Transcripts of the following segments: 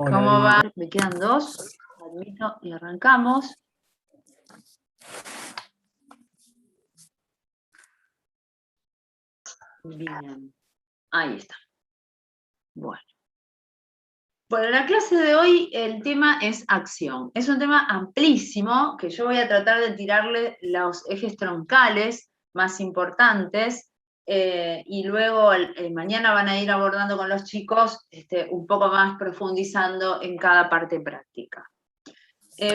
Hola, ¿Cómo Ari. va? Me quedan dos, admito, y arrancamos. Bien, ahí está. Bueno. Bueno, la clase de hoy el tema es acción. Es un tema amplísimo que yo voy a tratar de tirarle los ejes troncales más importantes y luego mañana van a ir abordando con los chicos un poco más profundizando en cada parte práctica.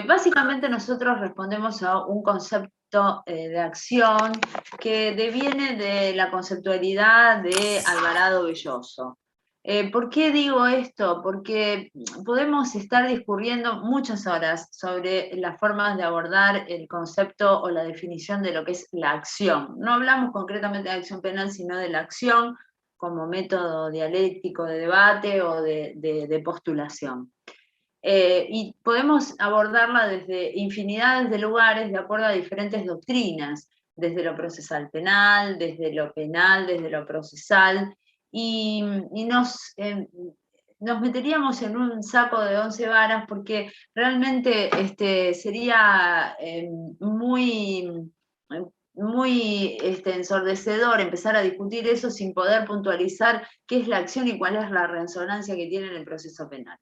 Básicamente nosotros respondemos a un concepto de acción que deviene de la conceptualidad de Alvarado Belloso. ¿Por qué digo esto? Porque podemos estar discurriendo muchas horas sobre las formas de abordar el concepto o la definición de lo que es la acción. No hablamos concretamente de acción penal, sino de la acción como método dialéctico de debate o de postulación. Y podemos abordarla desde infinidades de lugares de acuerdo a diferentes doctrinas, desde lo procesal penal, desde lo procesal, y nos meteríamos en un saco de 11 varas porque realmente sería muy ensordecedor empezar a discutir eso sin poder puntualizar qué es la acción y cuál es la resonancia que tiene en el proceso penal.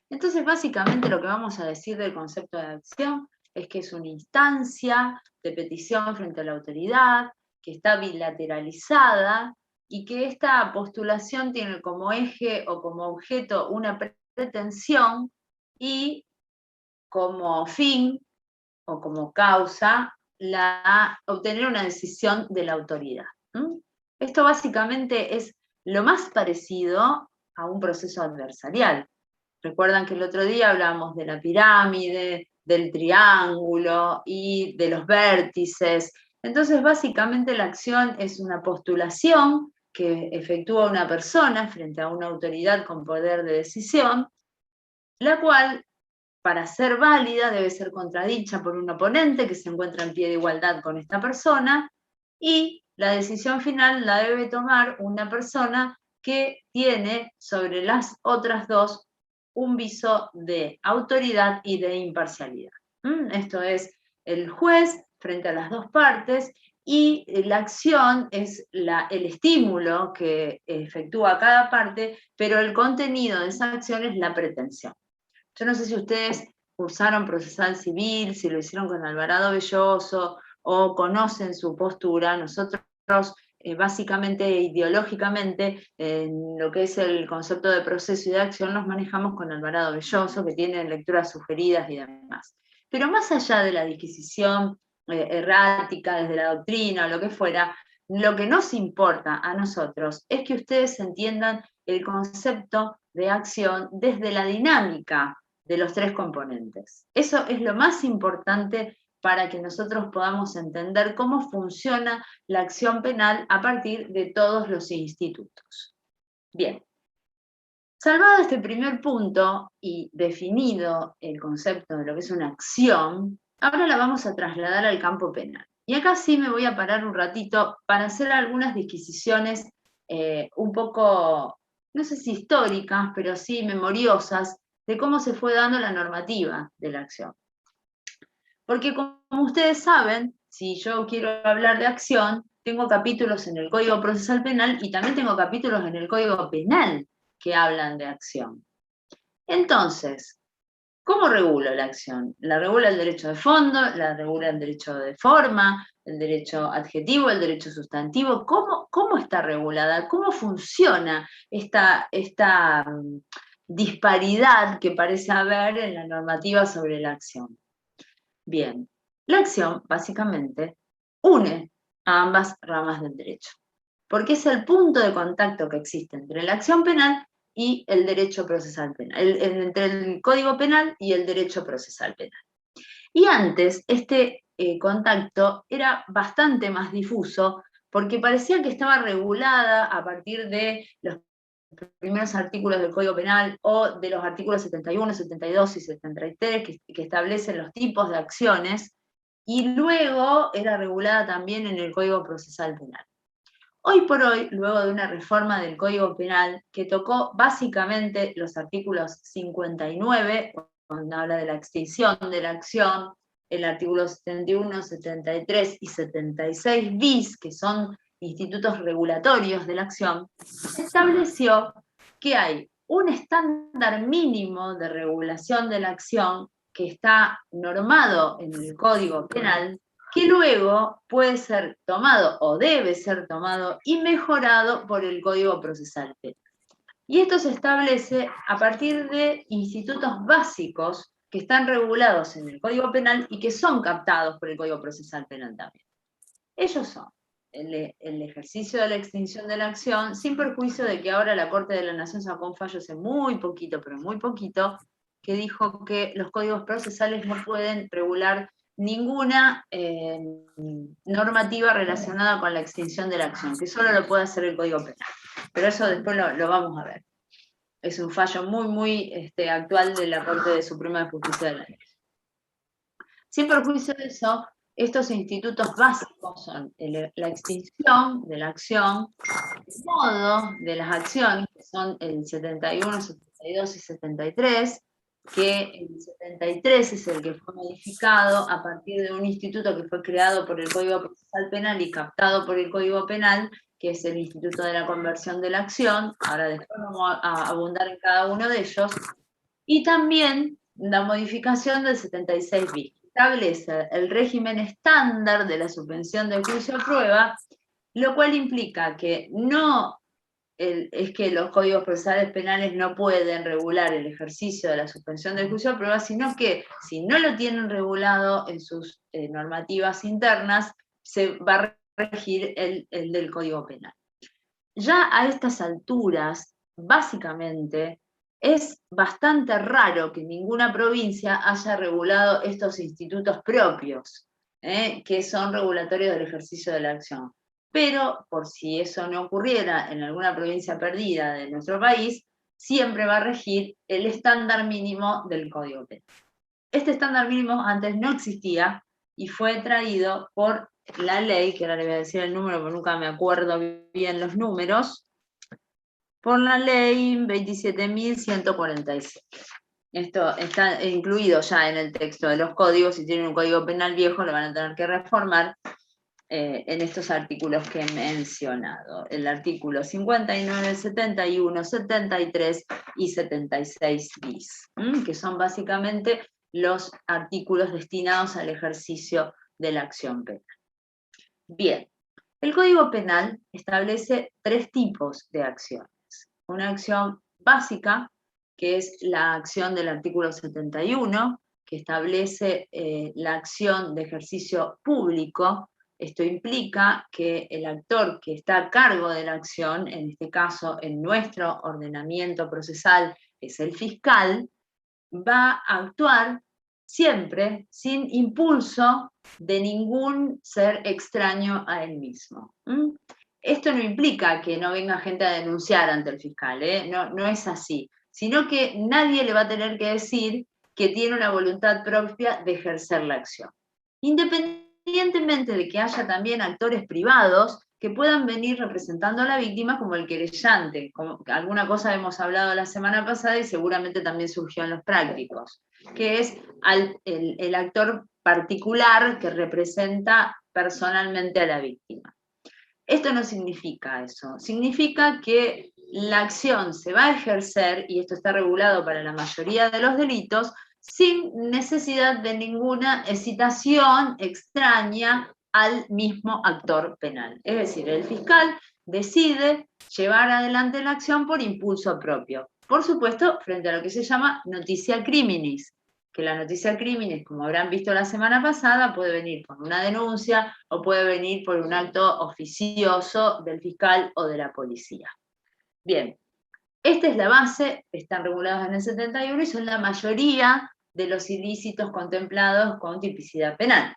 Entonces, básicamente lo que vamos a decir del concepto de acción es que es una instancia de petición frente a la autoridad, que está bilateralizada y que esta postulación tiene como eje o como objeto una pretensión y como fin o como causa obtener una decisión de la autoridad. Esto básicamente es lo más parecido a un proceso adversarial. Recuerdan que el otro día hablábamos de la pirámide, del triángulo y de los vértices. Entonces, básicamente la acción es una postulación que efectúa una persona frente a una autoridad con poder de decisión, la cual, para ser válida, debe ser contradicha por un oponente que se encuentra en pie de igualdad con esta persona, y la decisión final la debe tomar una persona que tiene sobre las otras dos un viso de autoridad y de imparcialidad. Esto es el juez frente a las dos partes, y la acción es el estímulo que efectúa cada parte, pero el contenido de esa acción es la pretensión. Yo no sé si ustedes cursaron procesal civil, si lo hicieron con Alvarado Belloso o conocen su postura. Nosotros básicamente ideológicamente en lo que es el concepto de proceso y de acción nos manejamos con Alvarado Belloso, que tiene lecturas sugeridas y demás. Pero más allá de la disquisición errática desde la doctrina o lo que fuera, lo que nos importa a nosotros es que ustedes entiendan el concepto de acción desde la dinámica de los tres componentes. Eso es lo más importante para que nosotros podamos entender cómo funciona la acción penal a partir de todos los institutos. Bien, salvado este primer punto y definido el concepto de lo que es una acción, ahora la vamos a trasladar al campo penal. Y acá sí me voy a parar un ratito para hacer algunas disquisiciones un poco, no sé si históricas, pero sí memoriosas, de cómo se fue dando la normativa de la acción. Porque como ustedes saben, si yo quiero hablar de acción, tengo capítulos en el Código Procesal Penal y también tengo capítulos en el Código Penal que hablan de acción. Entonces, ¿cómo regulo la acción? ¿La regula el derecho de fondo? ¿La regula el derecho de forma? ¿El derecho adjetivo? ¿El derecho sustantivo? ¿Cómo está regulada? ¿Cómo funciona esta disparidad que parece haber en la normativa sobre la acción? Bien, la acción básicamente une a ambas ramas del derecho, porque es el punto de contacto que existe entre la acción penal y el derecho procesal penal, entre el Código Penal y el derecho procesal penal. Y antes este contacto era bastante más difuso porque parecía que estaba regulada a partir de los primeros artículos del Código Penal o de los artículos 71, 72 y 73 que establecen los tipos de acciones, y luego era regulada también en el Código Procesal Penal. Hoy por hoy, luego de una reforma del Código Penal que tocó básicamente los artículos 59, cuando habla de la extinción de la acción, el artículo 71, 73 y 76 bis, que son institutos regulatorios de la acción, estableció que hay un estándar mínimo de regulación de la acción que está normado en el Código Penal, que luego puede ser tomado o debe ser tomado y mejorado por el Código Procesal Penal. Y esto se establece a partir de institutos básicos que están regulados en el Código Penal y que son captados por el Código Procesal Penal también. Ellos son el ejercicio de la extinción de la acción, sin perjuicio de que ahora la Corte de la Nación sacó un fallo hace muy poquito, pero muy poquito, que dijo que los códigos procesales no pueden regular ninguna normativa relacionada con la extinción de la acción, que solo lo puede hacer el Código Penal. Pero eso después lo vamos a ver. Es un fallo muy actual de la Corte Suprema de Justicia de la Nación. Sin perjuicio de eso, estos institutos básicos son la extinción de la acción, el modo de las acciones, que son el 71, 72 y 73, que el 73 es el que fue modificado a partir de un instituto que fue creado por el Código Procesal Penal y captado por el Código Penal, que es el Instituto de la Conversión de la Acción. Ahora después vamos a abundar en cada uno de ellos. Y también la modificación del 76 bis. Establece el régimen estándar de la suspensión del juicio a prueba, lo cual implica que no es que los códigos procesales penales no pueden regular el ejercicio de la suspensión del juicio a prueba, sino que si no lo tienen regulado en sus normativas internas, se va a regir el del Código Penal. Ya a estas alturas, básicamente, es bastante raro que ninguna provincia haya regulado estos institutos propios, que son regulatorios del ejercicio de la acción. Pero, por si eso no ocurriera en alguna provincia perdida de nuestro país, siempre va a regir el estándar mínimo del Código Penal. Este estándar mínimo antes no existía y fue traído por la ley, que ahora le voy a decir el número porque nunca me acuerdo bien los números, por la ley 27.147. Esto está incluido ya en el texto de los códigos. Si tienen un código penal viejo lo van a tener que reformar en estos artículos que he mencionado. El artículo 59, 71, 73 y 76 bis, que son básicamente los artículos destinados al ejercicio de la acción penal. Bien, el Código Penal establece 3 tipos de acciones. Una acción básica, que es la acción del artículo 71, que establece la acción de ejercicio público. Esto implica que el actor que está a cargo de la acción, en este caso en nuestro ordenamiento procesal es el fiscal, va a actuar siempre sin impulso de ningún ser extraño a él mismo. Esto no implica que no venga gente a denunciar ante el fiscal, no es así, sino que nadie le va a tener que decir que tiene una voluntad propia de ejercer la acción. Independientemente de que haya también actores privados que puedan venir representando a la víctima como el querellante, como alguna cosa hemos hablado la semana pasada y seguramente también surgió en los prácticos, que es el actor particular que representa personalmente a la víctima. Esto no significa eso, significa que la acción se va a ejercer, y esto está regulado para la mayoría de los delitos, sin necesidad de ninguna excitación extraña al mismo actor penal. Es decir, el fiscal decide llevar adelante la acción por impulso propio. Por supuesto, frente a lo que se llama noticia criminis, que la noticia criminis, como habrán visto la semana pasada, puede venir por una denuncia o puede venir por un acto oficioso del fiscal o de la policía. Bien, esta es la base, están regulados en el 71 y son la mayoría de los ilícitos contemplados con tipicidad penal.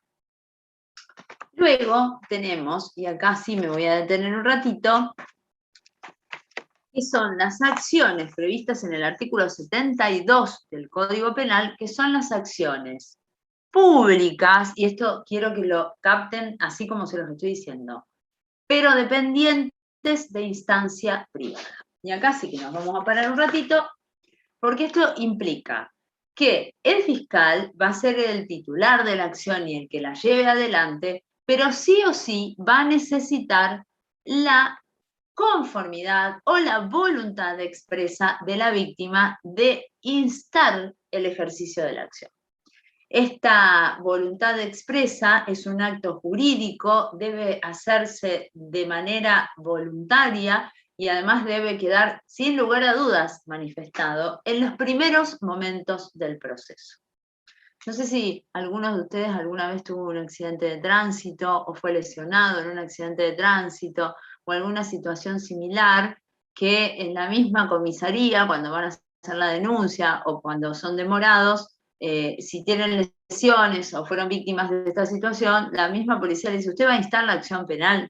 Luego tenemos, y acá sí me voy a detener un ratito, que son las acciones previstas en el artículo 72 del Código Penal, que son las acciones públicas, y esto quiero que lo capten así como se los estoy diciendo, pero dependientes agentes de instancia privada. Y acá sí que nos vamos a parar un ratito, porque esto implica que el fiscal va a ser el titular de la acción y el que la lleve adelante, pero sí o sí va a necesitar la conformidad o la voluntad expresa de la víctima de instar el ejercicio de la acción. Esta voluntad expresa es un acto jurídico, debe hacerse de manera voluntaria y además debe quedar sin lugar a dudas manifestado en los primeros momentos del proceso. No sé si alguno de ustedes alguna vez tuvo un accidente de tránsito o fue lesionado en un accidente de tránsito o alguna situación similar que en la misma comisaría, cuando van a hacer la denuncia o cuando son demorados, si tienen lesiones o fueron víctimas de esta situación, la misma policía le dice, usted va a instar la acción penal.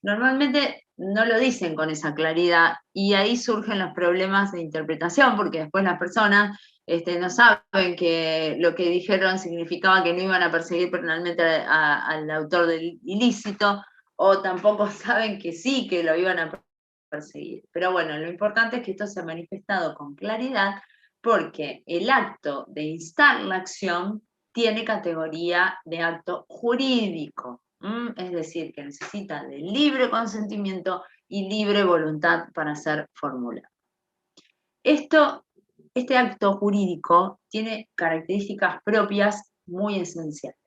Normalmente no lo dicen con esa claridad y ahí surgen los problemas de interpretación, porque después las personas no saben que lo que dijeron significaba que no iban a perseguir penalmente al autor del ilícito, o tampoco saben que sí, que lo iban a perseguir. Pero bueno, lo importante es que esto se ha manifestado con claridad, porque el acto de instar la acción tiene categoría de acto jurídico. Es decir, que necesita de libre consentimiento y libre voluntad para ser formulado. Este acto jurídico tiene características propias muy esenciales.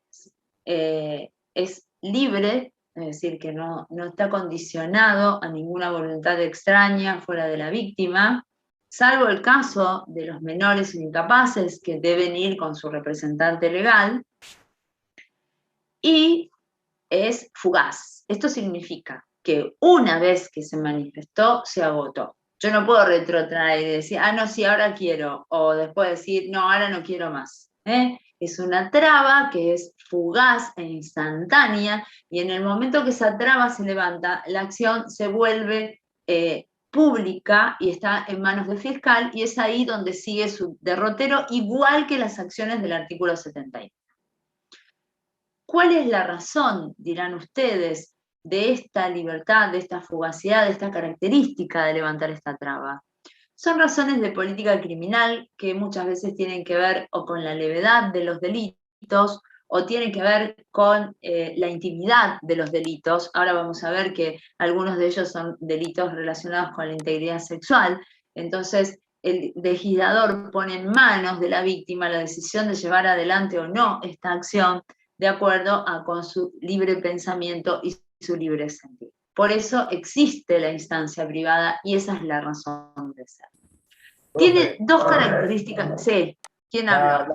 Es libre, es decir, que no está condicionado a ninguna voluntad extraña fuera de la víctima, salvo el caso de los menores incapaces que deben ir con su representante legal, y es fugaz. Esto significa que una vez que se manifestó, se agotó. Yo no puedo retrotraer y decir, no, sí, ahora quiero, o después decir, no, ahora no quiero más. Es una traba que es fugaz e instantánea, y en el momento que esa traba se levanta, la acción se vuelve pública y está en manos del fiscal, y es ahí donde sigue su derrotero, igual que las acciones del artículo 71. ¿Cuál es la razón, dirán ustedes, de esta libertad, de esta fugacidad, de esta característica de levantar esta traba? Son razones de política criminal que muchas veces tienen que ver o con la levedad de los delitos o tienen que ver con la intimidad de los delitos. Ahora vamos a ver que algunos de ellos son delitos relacionados con la integridad sexual. Entonces, el legislador pone en manos de la víctima la decisión de llevar adelante o no esta acción de acuerdo con su libre pensamiento y su libre sentir. Por eso existe la instancia privada y esa es la razón de ser. Tiene dos características. Sí, ¿quién habló?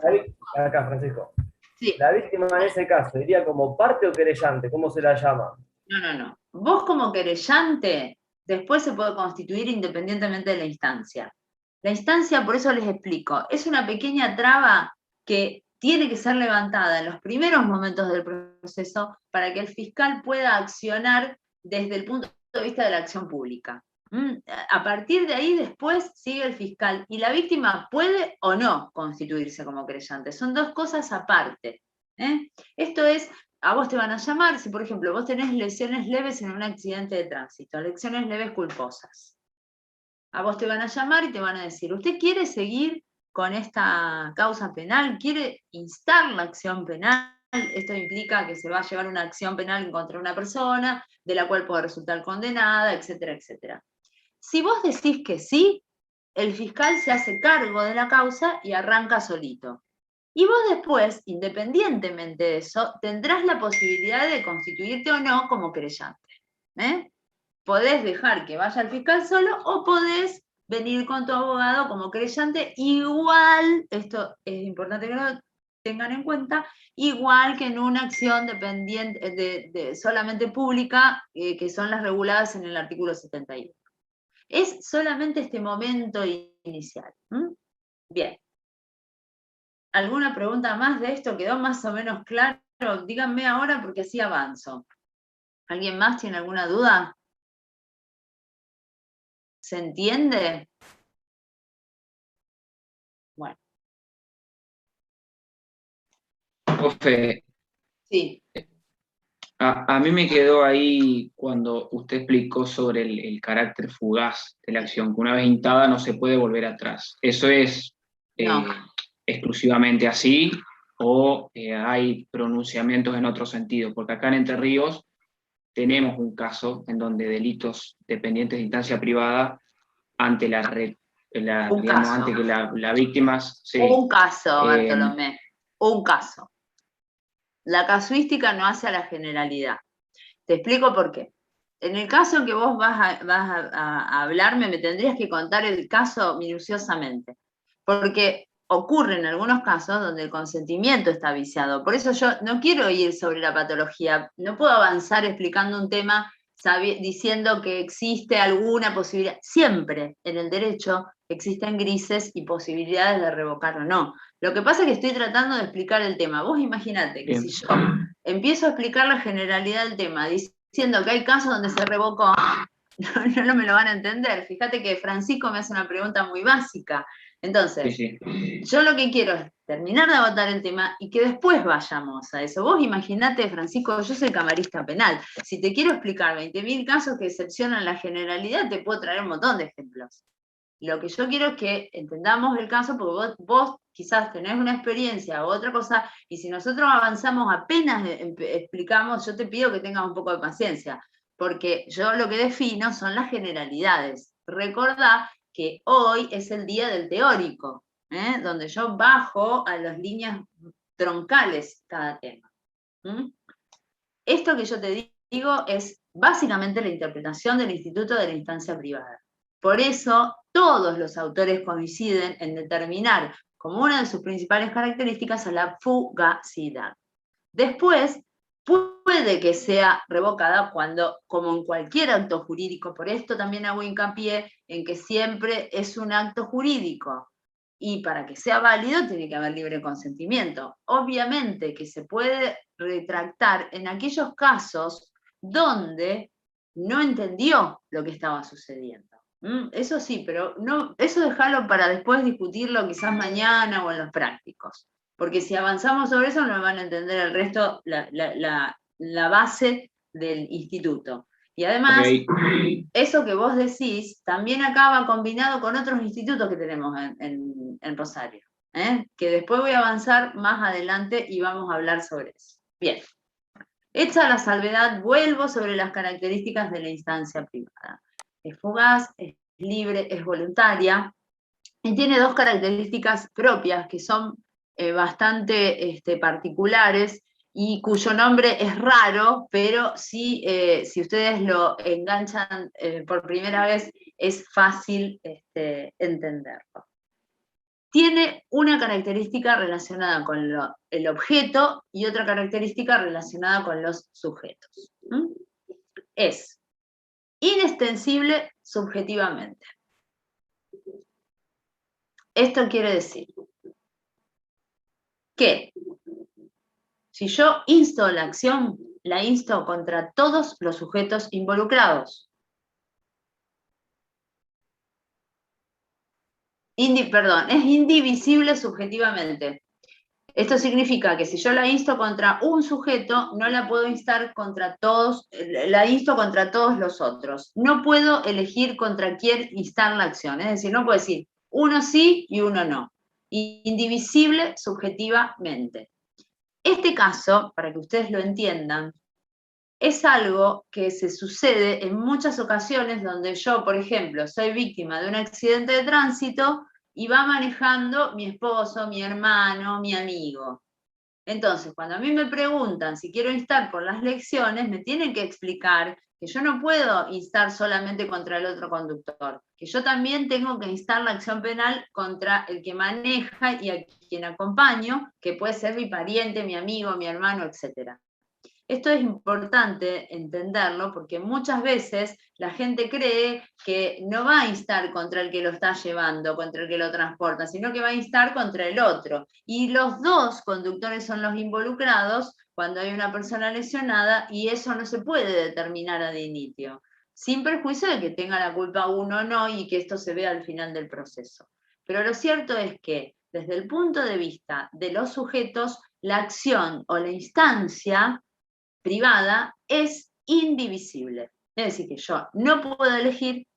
Acá, Francisco. Sí. La víctima en ese caso, ¿iría como parte o querellante? ¿Cómo se la llama? No. Vos como querellante, después se puede constituir independientemente de la instancia. La instancia, por eso les explico, es una pequeña traba que tiene que ser levantada en los primeros momentos del proceso para que el fiscal pueda accionar desde el punto de vista de la acción pública. A partir de ahí después sigue el fiscal y la víctima puede o no constituirse como querellante. Son dos cosas aparte. Esto es, a vos te van a llamar, si por ejemplo vos tenés lesiones leves en un accidente de tránsito, lesiones leves culposas. A vos te van a llamar y te van a decir, ¿usted quiere seguir con esta causa penal? ¿Quiere instar la acción penal? Esto implica que se va a llevar una acción penal contra una persona, de la cual puede resultar condenada, etcétera, etcétera. Si vos decís que sí, el fiscal se hace cargo de la causa y arranca solito. Y vos después, independientemente de eso, tendrás la posibilidad de constituirte o no como querellante. Podés dejar que vaya el fiscal solo o podés venir con tu abogado como querellante, igual, esto es importante que lo tengan en cuenta, igual que en una acción dependiente solamente pública, que son las reguladas en el artículo 71. Es solamente este momento inicial. Bien. ¿Alguna pregunta más de esto? ¿Quedó más o menos claro? Díganme ahora porque así avanzo. ¿Alguien más tiene alguna duda? ¿Se entiende? Bueno. Profe, Sí. A mí me quedó ahí cuando usted explicó sobre el carácter fugaz de la acción, que una vez instada no se puede volver atrás. ¿Eso es No. exclusivamente así o hay pronunciamientos en otro sentido? Porque acá en Entre Ríos tenemos un caso en donde delitos dependientes de instancia privada, ante Un digamos, caso. ante que la víctima... Sí, Un caso, eh, Bartolomé. Un caso. La casuística no hace a la generalidad. Te explico por qué. En el caso que vos vas a hablarme, me tendrías que contar el caso minuciosamente. Porque ocurre en algunos casos donde el consentimiento está viciado. Por eso yo no quiero ir sobre la patología. No puedo avanzar explicando un tema diciendo que existe alguna posibilidad. Siempre en el derecho existen grises y posibilidades de revocar o no. Lo que pasa es que estoy tratando de explicar el tema. Vos imaginate que bien. si yo empiezo a explicar la generalidad del tema diciendo que hay casos donde se revocó, no me lo van a entender. Fíjate que Francisco me hace una pregunta muy básica. Entonces, Sí, sí. yo lo que quiero es terminar de agotar el tema y que después vayamos a eso. Vos imaginate, Francisco, yo soy camarista penal. Si te quiero explicar 20.000 casos que excepcionan la generalidad, te puedo traer un montón de ejemplos. Lo que yo quiero es que entendamos el caso, porque vos quizás tenés una experiencia u otra cosa, y si nosotros avanzamos apenas explicamos, yo te pido que tengas un poco de paciencia, porque yo lo que defino son las generalidades. Recordá que hoy es el día del teórico, donde yo bajo a las líneas troncales cada tema. Esto que yo te digo es básicamente la interpretación del instituto de la instancia privada. Por eso, todos los autores coinciden en determinar como una de sus principales características a la fugacidad. Después, puede que sea revocada cuando, como en cualquier acto jurídico, por esto también hago hincapié en que siempre es un acto jurídico, y para que sea válido tiene que haber libre consentimiento. Obviamente que se puede retractar en aquellos casos donde no entendió lo que estaba sucediendo. Eso sí, pero no, eso déjalo para después discutirlo quizás mañana o en los prácticos. Porque si avanzamos sobre eso no van a entender el resto, la base del instituto. Y además, eso que vos decís también acaba combinado con otros institutos que tenemos en Rosario, que después voy a avanzar más adelante y vamos a hablar sobre eso. Bien, hecha la salvedad, vuelvo sobre las características de la instancia privada. Es fugaz, es libre, es voluntaria, y tiene dos características propias que son bastante particulares y cuyo nombre es raro, pero sí, si ustedes lo enganchan por primera vez, es fácil entenderlo. Tiene una característica relacionada con el objeto y otra característica relacionada con los sujetos. Es inextensible subjetivamente. Esto quiere decir que si yo insto la acción, la insto contra todos los sujetos involucrados. Perdón, es indivisible subjetivamente. Esto significa que si yo la insto contra un sujeto, no la puedo instar contra todos, la insto contra todos los otros. No puedo elegir contra quién instar la acción. Es decir, no puedo decir uno sí y uno no. Indivisible subjetivamente. Este caso, para que ustedes lo entiendan, es algo que se sucede en muchas ocasiones donde yo, por ejemplo, soy víctima de un accidente de tránsito y va manejando mi esposo, mi hermano, mi amigo. Entonces, cuando a mí me preguntan si quiero instar por las lecciones, me tienen que explicar que yo no puedo instar solamente contra el otro conductor, que yo también tengo que instar la acción penal contra el que maneja y a quien acompaño, que puede ser mi pariente, mi amigo, mi hermano, etc. Esto es importante entenderlo porque muchas veces la gente cree que no va a instar contra el que lo está llevando, contra el que lo transporta, sino que va a instar contra el otro. Y los dos conductores son los involucrados cuando hay una persona lesionada y eso no se puede determinar ad initio, sin perjuicio de que tenga la culpa uno o no y que esto se vea al final del proceso. Pero lo cierto es que desde el punto de vista de los sujetos, la acción o la instancia privada es indivisible. Es decir, que yo no puedo elegir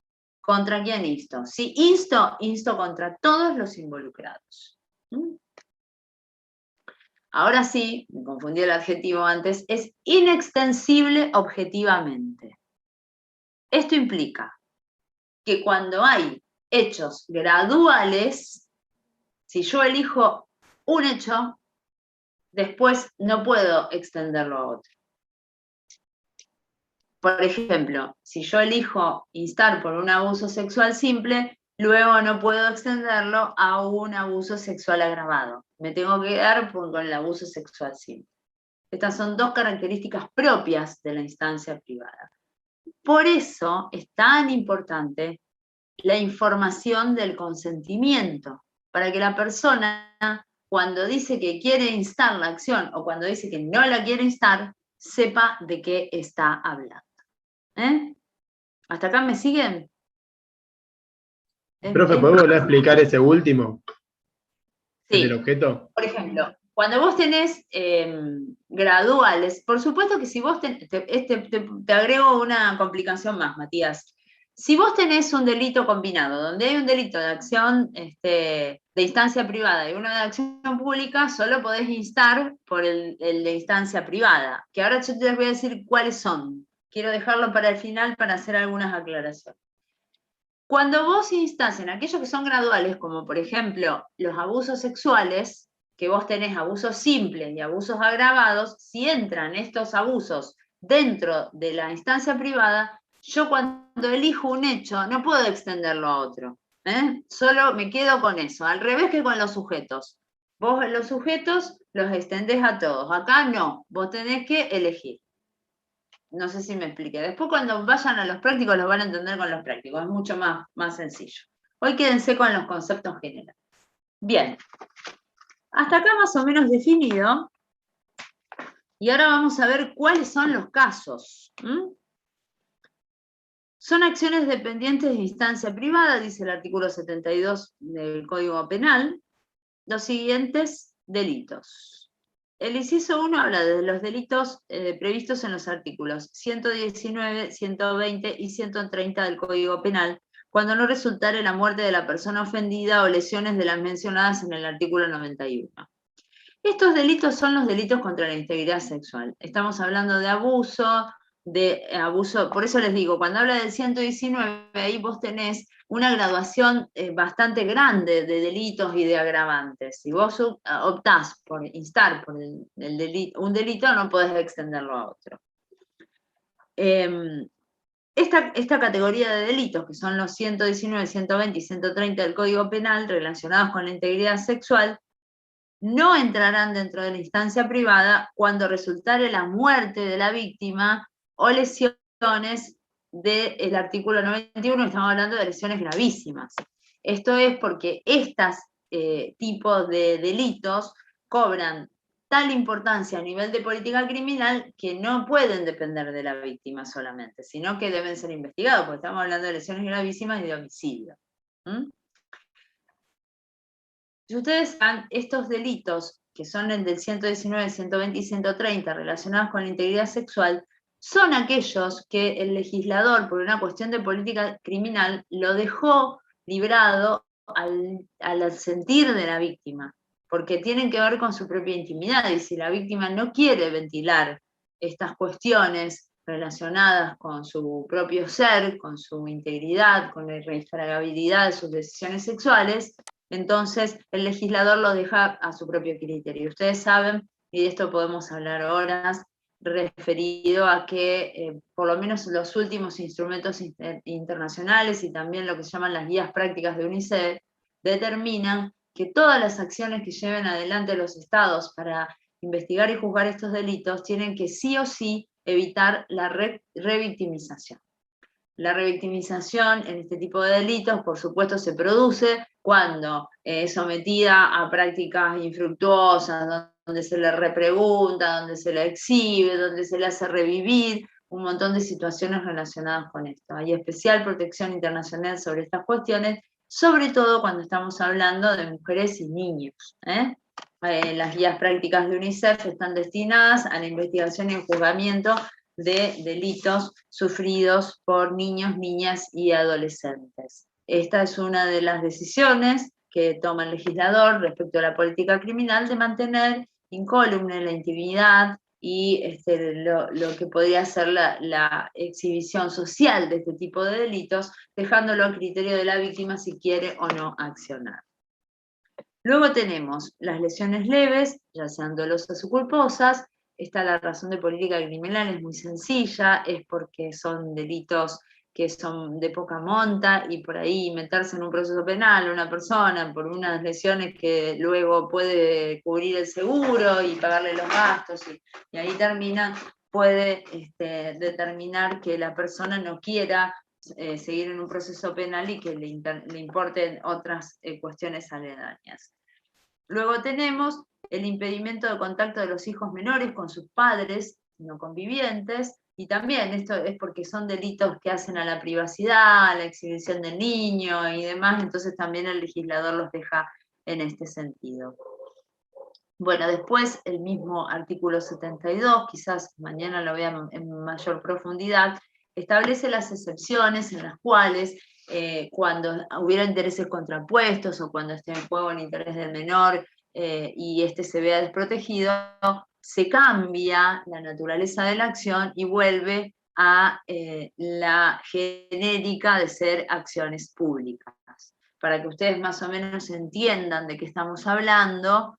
contra quién insto. Si insto contra todos los involucrados. Ahora sí, me confundí el adjetivo antes, es inextensible objetivamente. Esto implica que cuando hay hechos graduales, si yo elijo un hecho, después no puedo extenderlo a otro. Por ejemplo, si yo elijo instar por un abuso sexual simple, luego no puedo extenderlo a un abuso sexual agravado. Me tengo que quedar con el abuso sexual simple. Estas son dos características propias de la instancia privada. Por eso es tan importante la información del consentimiento, para que la persona, cuando dice que quiere instar la acción o cuando dice que no la quiere instar, sepa de qué está hablando. ¿Hasta acá me siguen? Profe, ¿podés volver a explicar ese último? Sí. ¿El objeto? Por ejemplo, cuando vos tenés graduales, por supuesto que si vos te agrego una complicación más, Matías. Si vos tenés un delito combinado, donde hay un delito de acción de instancia privada y uno de acción pública, solo podés instar por el de instancia privada, que ahora yo te les voy a decir cuáles son. Quiero dejarlo para el final para hacer algunas aclaraciones. Cuando vos instás en aquellos que son graduales, como por ejemplo los abusos sexuales, que vos tenés abusos simples y abusos agravados, si entran estos abusos dentro de la instancia privada, yo cuando elijo un hecho no puedo extenderlo a otro. Solo me quedo con eso, al revés que con los sujetos. Vos los sujetos los extendés a todos, acá no, vos tenés que elegir. No sé si me expliqué. Después cuando vayan a los prácticos los van a entender con los prácticos, es mucho más sencillo. Hoy quédense con los conceptos generales. Bien, hasta acá más o menos definido. Y ahora vamos a ver cuáles son los casos. Son acciones dependientes de instancia privada, dice el artículo 72 del Código Penal, los siguientes delitos. El inciso 1 habla de los delitos previstos en los artículos 119, 120 y 130 del Código Penal, cuando no resultare la muerte de la persona ofendida o lesiones de las mencionadas en el artículo 91. Estos delitos son los delitos contra la integridad sexual. Estamos hablando de abuso, por eso les digo, cuando habla del 119, ahí vos tenés una graduación bastante grande de delitos y de agravantes. Si vos optás por instar por un delito, no podés extenderlo a otro. Esta categoría de delitos, que son los 119, 120 y 130 del Código Penal, relacionados con la integridad sexual, no entrarán dentro de la instancia privada cuando resultare la muerte de la víctima o lesiones del artículo 91, estamos hablando de lesiones gravísimas. Esto es porque estos tipos de delitos cobran tal importancia a nivel de política criminal que no pueden depender de la víctima solamente, sino que deben ser investigados, porque estamos hablando de lesiones gravísimas y de homicidio. Si ustedes ven estos delitos, que son el del 119, 120 y 130, relacionados con la integridad sexual, son aquellos que el legislador, por una cuestión de política criminal, lo dejó librado al sentir de la víctima, porque tienen que ver con su propia intimidad, y si la víctima no quiere ventilar estas cuestiones relacionadas con su propio ser, con su integridad, con la irrefragabilidad de sus decisiones sexuales, entonces el legislador lo deja a su propio criterio. Ustedes saben, y de esto podemos hablar horas, referido a que por lo menos los últimos instrumentos internacionales y también lo que se llaman las guías prácticas de UNICEF determinan que todas las acciones que lleven adelante los estados para investigar y juzgar estos delitos tienen que sí o sí evitar la revictimización. La revictimización en este tipo de delitos, por supuesto, se produce cuando es sometida a prácticas infructuosas, donde se le repregunta, donde se le exhibe, donde se le hace revivir, un montón de situaciones relacionadas con esto. Hay especial protección internacional sobre estas cuestiones sobre todo cuando estamos hablando de mujeres y niños. Las guías prácticas de UNICEF están destinadas a la investigación y el juzgamiento de delitos sufridos por niños, niñas y adolescentes. Esta es una de las decisiones que toma el legislador respecto a la política criminal, de mantener incólume la intimidad y lo que podría ser la exhibición social de este tipo de delitos, dejándolo a criterio de la víctima si quiere o no accionar. Luego tenemos las lesiones leves, ya sean dolosas o culposas. La razón de política criminal es muy sencilla, es porque son delitos que son de poca monta, y por ahí meterse en un proceso penal una persona por unas lesiones que luego puede cubrir el seguro y pagarle los gastos, y ahí termina, puede determinar que la persona no quiera seguir en un proceso penal y que le importen otras cuestiones aledañas. Luego tenemos el impedimento de contacto de los hijos menores con sus padres no convivientes, y también esto es porque son delitos que hacen a la privacidad, a la exhibición del niño y demás, entonces también el legislador los deja en este sentido. Bueno, después el mismo artículo 72, quizás mañana lo vean en mayor profundidad, establece las excepciones en las cuales cuando hubiera intereses contrapuestos o cuando esté en juego el interés del menor y este se vea desprotegido, se cambia la naturaleza de la acción y vuelve a la genérica de ser acciones públicas. Para que ustedes más o menos entiendan de qué estamos hablando,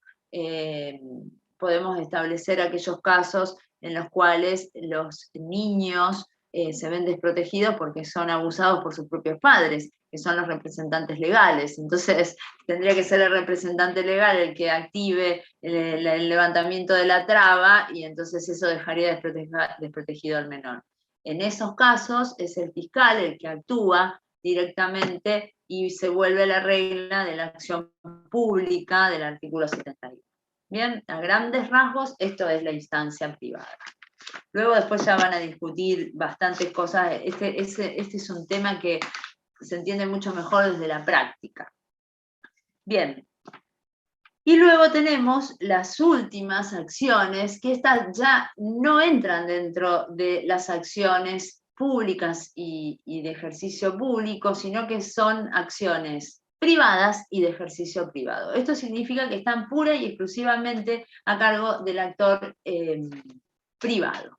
podemos establecer aquellos casos en los cuales los niños se ven desprotegidos porque son abusados por sus propios padres, que son los representantes legales. Entonces tendría que ser el representante legal el que active el levantamiento de la traba, y entonces eso dejaría desprotegido al menor. En esos casos es el fiscal el que actúa directamente y se vuelve la regla de la acción pública del artículo 71. Bien, a grandes rasgos, esto es la instancia privada. Luego después ya van a discutir bastantes cosas. Este es un tema que se entiende mucho mejor desde la práctica. Bien. Y luego tenemos las últimas acciones, que estas ya no entran dentro de las acciones públicas y de ejercicio público, sino que son acciones privadas y de ejercicio privado. Esto significa que están pura y exclusivamente a cargo del actor privado.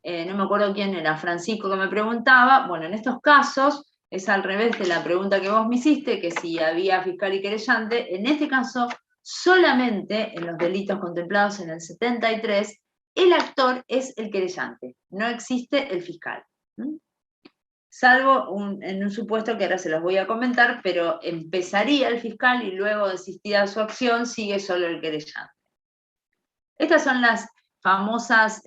No me acuerdo quién era, Francisco, que me preguntaba. Bueno, en estos casos es al revés de la pregunta que vos me hiciste, que si había fiscal y querellante. En este caso, solamente en los delitos contemplados en el 73, el actor es el querellante, no existe el fiscal. Salvo en un supuesto que ahora se los voy a comentar, pero empezaría el fiscal y luego desistida su acción, sigue solo el querellante. Estas son las famosas,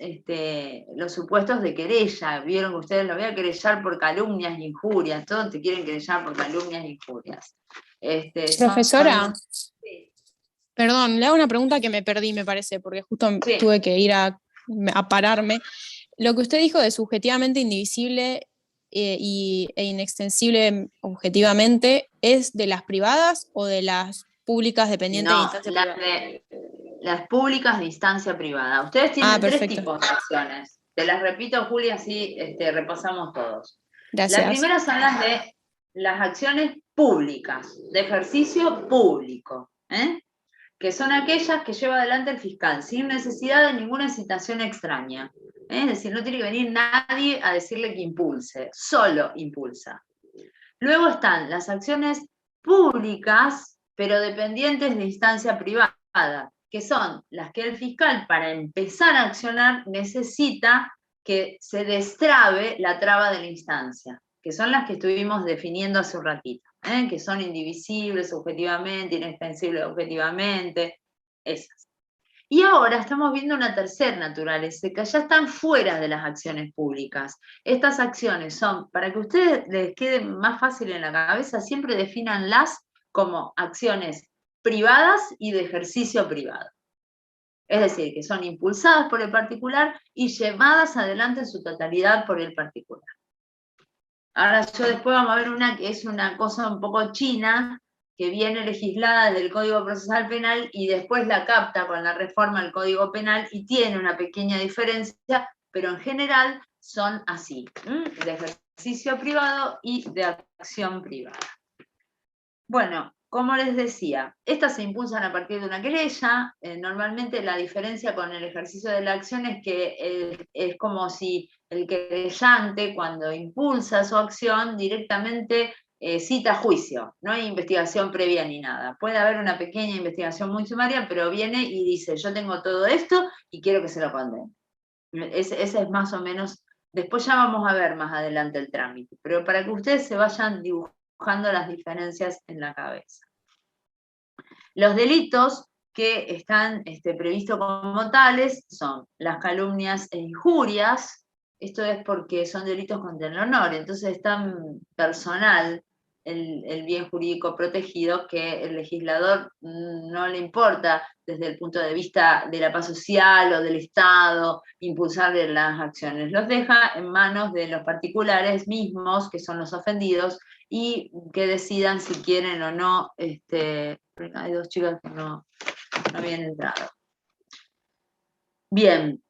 los supuestos de querella. Vieron que ustedes lo voy a querellar por calumnias e injurias, todos te quieren querellar por calumnias e injurias. Profesora, sí. Perdón, le hago una pregunta que me perdí, me parece, porque justo sí, tuve que ir a pararme. Lo que usted dijo de subjetivamente indivisible e inextensible objetivamente, ¿es de las privadas o de las públicas dependientes de instancia privada? Las públicas de instancia privada. Ustedes tienen tres tipos de acciones. Te las repito, Julia, así repasamos todos. Gracias. La primera son las acciones públicas, de ejercicio público, que son aquellas que lleva adelante el fiscal, sin necesidad de ninguna citación extraña. Es decir, no tiene que venir nadie a decirle que impulse, solo impulsa. Luego están las acciones públicas, pero dependientes de instancia privada, que son las que el fiscal, para empezar a accionar, necesita que se destrabe la traba de la instancia, que son las que estuvimos definiendo hace un ratito, que son indivisibles objetivamente, inextensibles objetivamente, esas. Y ahora estamos viendo una tercera naturaleza, que ya están fuera de las acciones públicas. Estas acciones son, para que a ustedes les quede más fácil en la cabeza, siempre defínanlas como acciones privadas y de ejercicio privado. Es decir, que son impulsadas por el particular y llevadas adelante en su totalidad por el particular. Ahora yo después vamos a ver una que es una cosa un poco china, que viene legislada desde el Código Procesal Penal y después la capta con la reforma del Código Penal y tiene una pequeña diferencia, pero en general son así, de ejercicio privado y de acción privada. Bueno, como les decía, estas se impulsan a partir de una querella. Normalmente la diferencia con el ejercicio de la acción es que es como si el querellante, cuando impulsa su acción, directamente cita juicio. No hay investigación previa ni nada. Puede haber una pequeña investigación muy sumaria, pero viene y dice, yo tengo todo esto y quiero que se lo condene. Ese es más o menos, después ya vamos a ver más adelante el trámite, pero para que ustedes se vayan dibujando las diferencias en la cabeza. Los delitos que están previstos como tales son las calumnias e injurias. Esto es porque son delitos contra el honor, entonces es tan personal el bien jurídico protegido que el legislador no le importa desde el punto de vista de la paz social o del Estado impulsar las acciones. Los deja en manos de los particulares mismos, que son los ofendidos, y que decidan si quieren o no. Hay dos chicas que no habían entrado. Bien,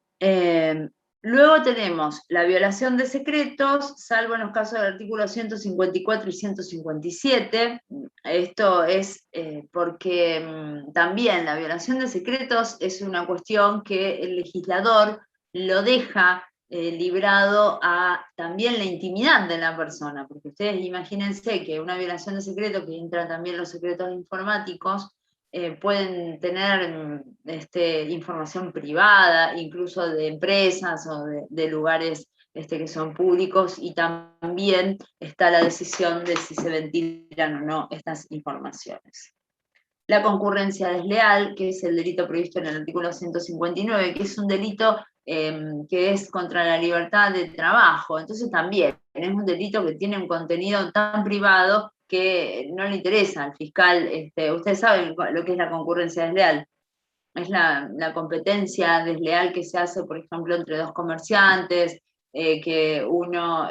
luego tenemos la violación de secretos, salvo en los casos del artículo 154 y 157. Esto es porque también la violación de secretos es una cuestión que el legislador lo deja librado a también la intimidad de la persona, porque ustedes imagínense que una violación de secreto, que entran también los secretos informáticos, pueden tener información privada, incluso de empresas o de lugares que son públicos, y también está la decisión de si se ventilan o no estas informaciones. La concurrencia desleal, que es el delito previsto en el artículo 159, que es un delito que es contra la libertad de trabajo. Entonces también es un delito que tiene un contenido tan privado que no le interesa al fiscal. Ustedes saben lo que es la concurrencia desleal. Es la competencia desleal que se hace, por ejemplo, entre dos comerciantes, que uno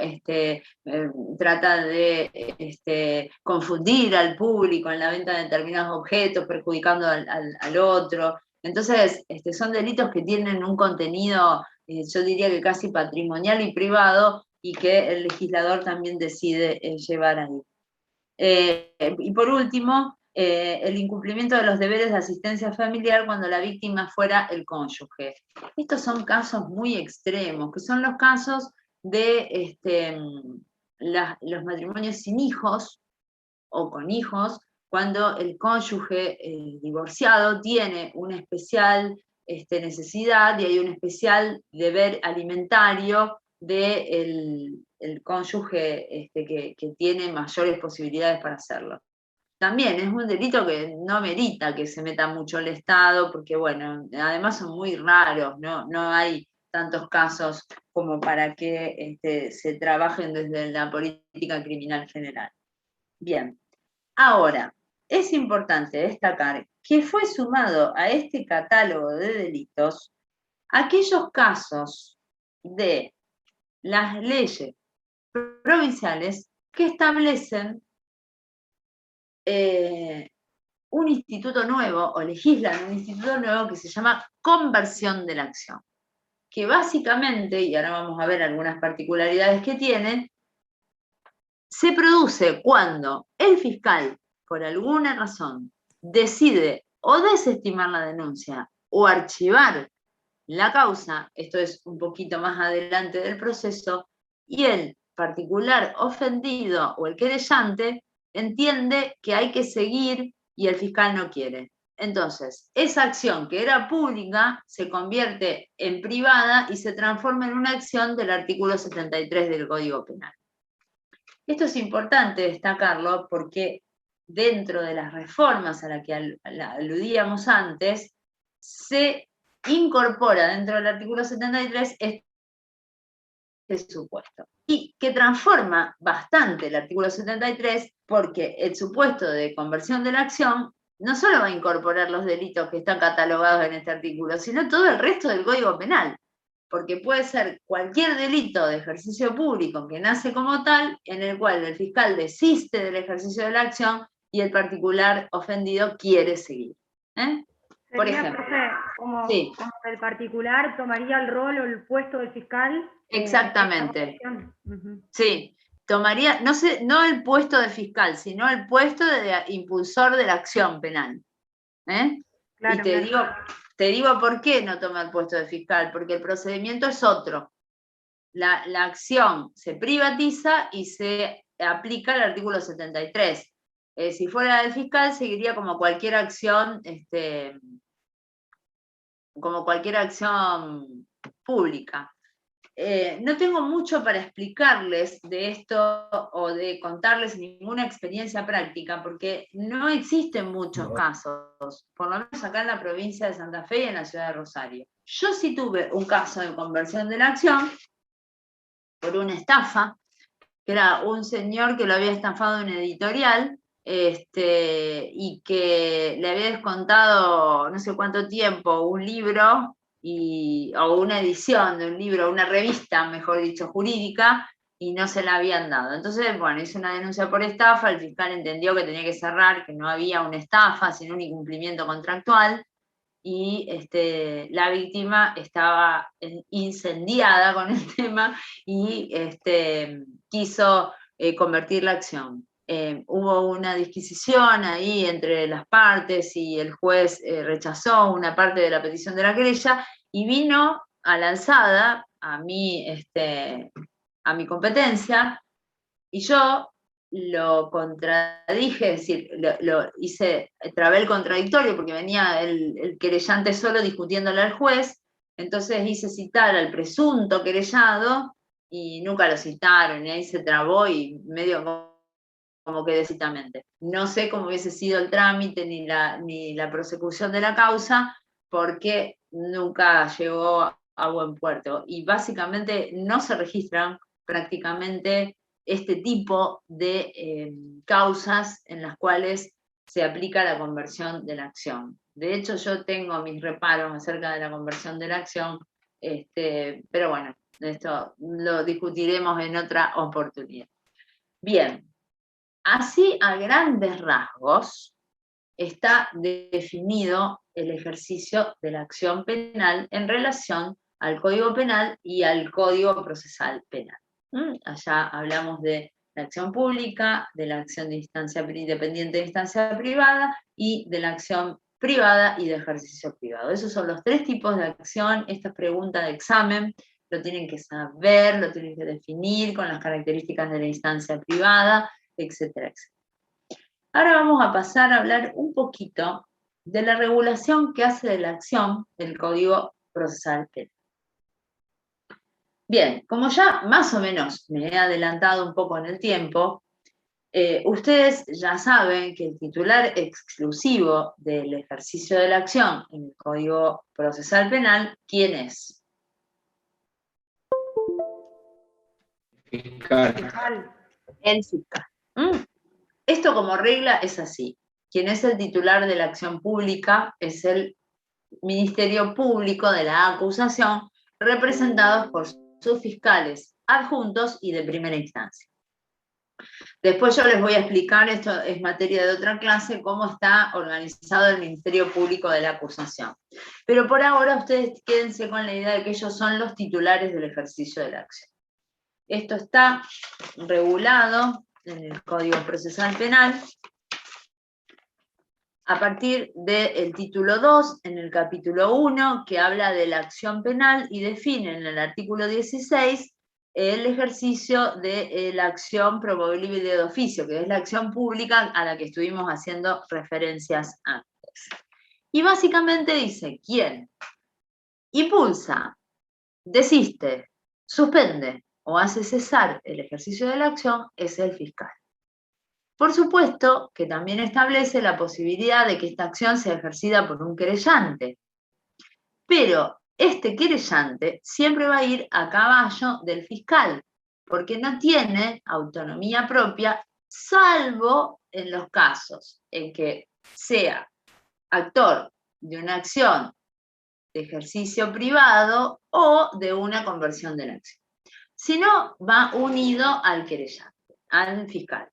trata de confundir al público en la venta de determinados objetos, perjudicando al otro. Entonces, son delitos que tienen un contenido, yo diría que casi patrimonial y privado, y que el legislador también decide llevar ahí. Y por último, el incumplimiento de los deberes de asistencia familiar cuando la víctima fuera el cónyuge. Estos son casos muy extremos, que son los casos de los matrimonios sin hijos o con hijos, cuando el cónyuge divorciado tiene una especial necesidad y hay un especial deber alimentario del cónyuge que tiene mayores posibilidades para hacerlo. También es un delito que no amerita que se meta mucho el Estado, porque bueno, además son muy raros, no hay tantos casos como para que se trabajen desde la política criminal general. Bien, ahora, es importante destacar que fue sumado a este catálogo de delitos aquellos casos de las leyes provinciales que establecen un instituto nuevo, o legislan un instituto nuevo que se llama conversión de la acción, que básicamente, y ahora vamos a ver algunas particularidades que tiene, se produce cuando el fiscal, por alguna razón, decide o desestimar la denuncia o archivar la causa. Esto es un poquito más adelante del proceso, y el particular ofendido o el querellante entiende que hay que seguir y el fiscal no quiere. Entonces, esa acción que era pública se convierte en privada y se transforma en una acción del artículo 73 del Código Penal. Esto es importante destacarlo porque dentro de las reformas a las que aludíamos antes, se incorpora dentro del artículo 73 este supuesto, y que transforma bastante el artículo 73, porque el supuesto de conversión de la acción no solo va a incorporar los delitos que están catalogados en este artículo, sino todo el resto del Código Penal. porque puede ser cualquier delito de ejercicio público que nace como tal, en el cual el fiscal desiste del ejercicio de la acción y el particular ofendido quiere seguir. Por ejemplo, profe, como el particular tomaría el rol o el puesto del fiscal. Exactamente. Sí, tomaría, no el puesto de fiscal, sino el puesto de impulsor de la acción penal. Claro, y te digo por qué no toma el puesto de fiscal, porque el procedimiento es otro. La acción se privatiza y se aplica el artículo 73. Si fuera del fiscal, seguiría como cualquier acción, pública. No tengo mucho para explicarles de esto o de contarles ninguna experiencia práctica, porque no existen muchos casos, por lo menos acá en la provincia de Santa Fe y en la ciudad de Rosario. Yo sí tuve un caso de conversión de la acción por una estafa, que era un señor que lo había estafado en editorial, y que le había descontado no sé cuánto tiempo un libro, o una edición de un libro, una revista, mejor dicho, jurídica, y no se la habían dado. Entonces, bueno, hizo una denuncia por estafa, el fiscal entendió que tenía que cerrar, que no había una estafa, sino un incumplimiento contractual, y la víctima estaba incendiada con el tema y quiso convertir la acción. Hubo una disquisición ahí entre las partes y el juez rechazó una parte de la petición de la querella y vino a la alzada a mi competencia, y yo lo contradije, es decir, trabé el contradictorio porque venía el querellante solo discutiéndole al juez, entonces hice citar al presunto querellado y nunca lo citaron, y ahí se trabó y medio como que citamente. No sé cómo hubiese sido el trámite ni la prosecución de la causa, porque nunca llegó a buen puerto. Y básicamente no se registran prácticamente este tipo de causas en las cuales se aplica la conversión de la acción. De hecho, yo tengo mis reparos acerca de la conversión de la acción, pero bueno, esto lo discutiremos en otra oportunidad. Bien, así a grandes rasgos está definido el ejercicio de la acción penal en relación al Código Penal y al Código Procesal Penal. Allá hablamos de la acción pública, de la acción de instancia independiente de instancia privada y de la acción privada y de ejercicio privado. Esos son los tres tipos de acción. Esta es pregunta de examen, lo tienen que saber, lo tienen que definir con las características de la instancia privada, etcétera, etcétera. Ahora vamos a pasar a hablar un poquito de la regulación que hace de la acción el Código Procesal Penal. Bien, como ya más o menos me he adelantado un poco en el tiempo, ustedes ya saben que el titular exclusivo del ejercicio de la acción en el Código Procesal Penal, ¿quién es? Fiscal. El fiscal. Esto como regla es así. Quien es el titular de la acción pública es el Ministerio Público de la acusación, representados por sus fiscales adjuntos y de primera instancia. Después yo les voy a explicar, esto es materia de otra clase, cómo está organizado el Ministerio Público de la acusación. Pero por ahora ustedes quédense con la idea de que ellos son los titulares del ejercicio de la acción. Esto está regulado en el Código Procesal Penal a partir del título 2, en el capítulo 1, que habla de la acción penal y define en el artículo 16 el ejercicio de la acción promovible de oficio, que es la acción pública a la que estuvimos haciendo referencias antes. Y básicamente dice, ¿quién impulsa, desiste, suspende o hace cesar el ejercicio de la acción? Es el fiscal. Por supuesto que también establece la posibilidad de que esta acción sea ejercida por un querellante, pero este querellante siempre va a ir a caballo del fiscal, porque no tiene autonomía propia, salvo en los casos en que sea actor de una acción de ejercicio privado o de una conversión de la acción. Si no, va unido al querellante, al fiscal.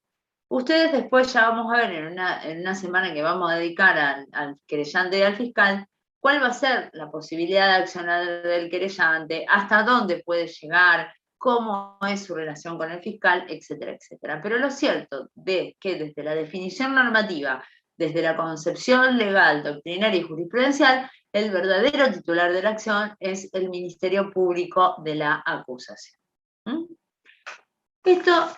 Ustedes después ya vamos a ver en una semana que vamos a dedicar al querellante y al fiscal, cuál va a ser la posibilidad de accionar del querellante, hasta dónde puede llegar, cómo es su relación con el fiscal, etcétera, etcétera. Pero lo cierto es que desde la definición normativa, desde la concepción legal, doctrinaria y jurisprudencial, el verdadero titular de la acción es el Ministerio Público de la acusación. Esto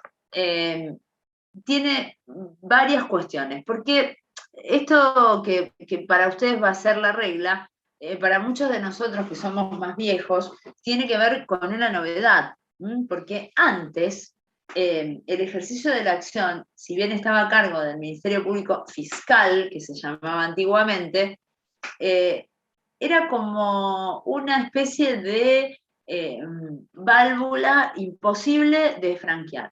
tiene varias cuestiones, porque esto que para ustedes va a ser la regla, para muchos de nosotros que somos más viejos, tiene que ver con una novedad, porque antes el ejercicio de la acción, si bien estaba a cargo del Ministerio Público Fiscal, que se llamaba antiguamente, era como una especie de válvula imposible de franquear.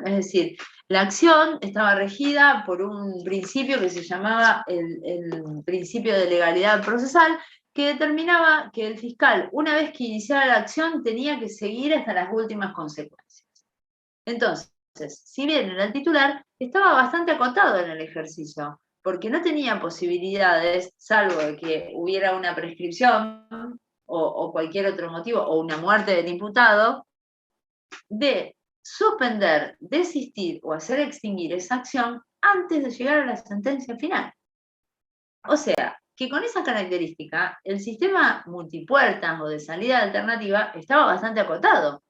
Es decir, la acción estaba regida por un principio que se llamaba el principio de legalidad procesal, que determinaba que el fiscal, una vez que iniciara la acción, tenía que seguir hasta las últimas consecuencias. Entonces, si bien era el titular, estaba bastante acotado en el ejercicio, porque no tenía posibilidades, salvo de que hubiera una prescripción o cualquier otro motivo, o una muerte del imputado, de suspender, desistir o hacer extinguir esa acción antes de llegar a la sentencia final. O sea, que con esa característica, el sistema multipuertas o de salida alternativa estaba bastante acotado,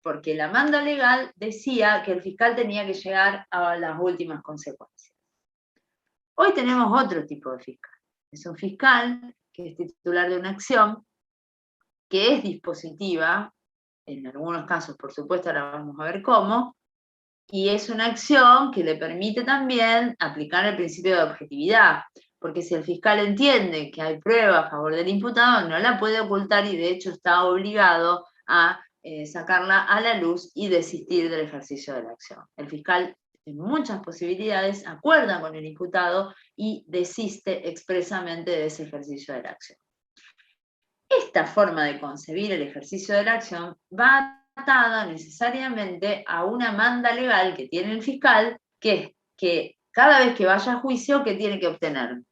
porque la manda legal decía que el fiscal tenía que llegar a las últimas consecuencias. Hoy tenemos otro tipo de fiscal. Es un fiscal que es titular de una acción, que es dispositiva, en algunos casos, por supuesto, ahora vamos a ver cómo, y es una acción que le permite también aplicar el principio de objetividad, porque si el fiscal entiende que hay prueba a favor del imputado, no la puede ocultar y de hecho está obligado a sacarla a la luz y desistir del ejercicio de la acción. El fiscal, en muchas posibilidades, acuerda con el imputado y desiste expresamente de ese ejercicio de la acción. Esta forma de concebir el ejercicio de la acción va atada necesariamente a una manda legal que tiene el fiscal, que es que cada vez que vaya a juicio, ¿qué tiene que obtener?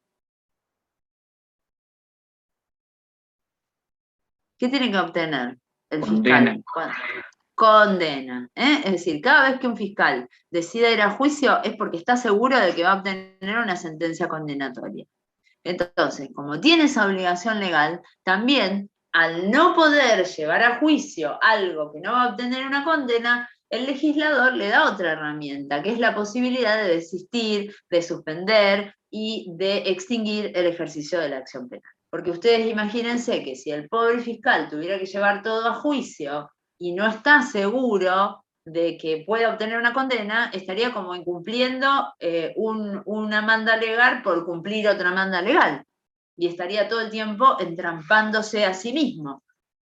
¿Qué tiene que obtener el fiscal? Condena. Es decir, cada vez que un fiscal decida ir a juicio es porque está seguro de que va a obtener una sentencia condenatoria. Entonces, como tiene esa obligación legal, también al no poder llevar a juicio algo que no va a obtener una condena, el legislador le da otra herramienta, que es la posibilidad de desistir, de suspender y de extinguir el ejercicio de la acción penal. Porque ustedes imagínense que si el pobre fiscal tuviera que llevar todo a juicio y no está seguro de que pueda obtener una condena, estaría como incumpliendo una manda legal por cumplir otra manda legal. Y estaría todo el tiempo entrampándose a sí mismo.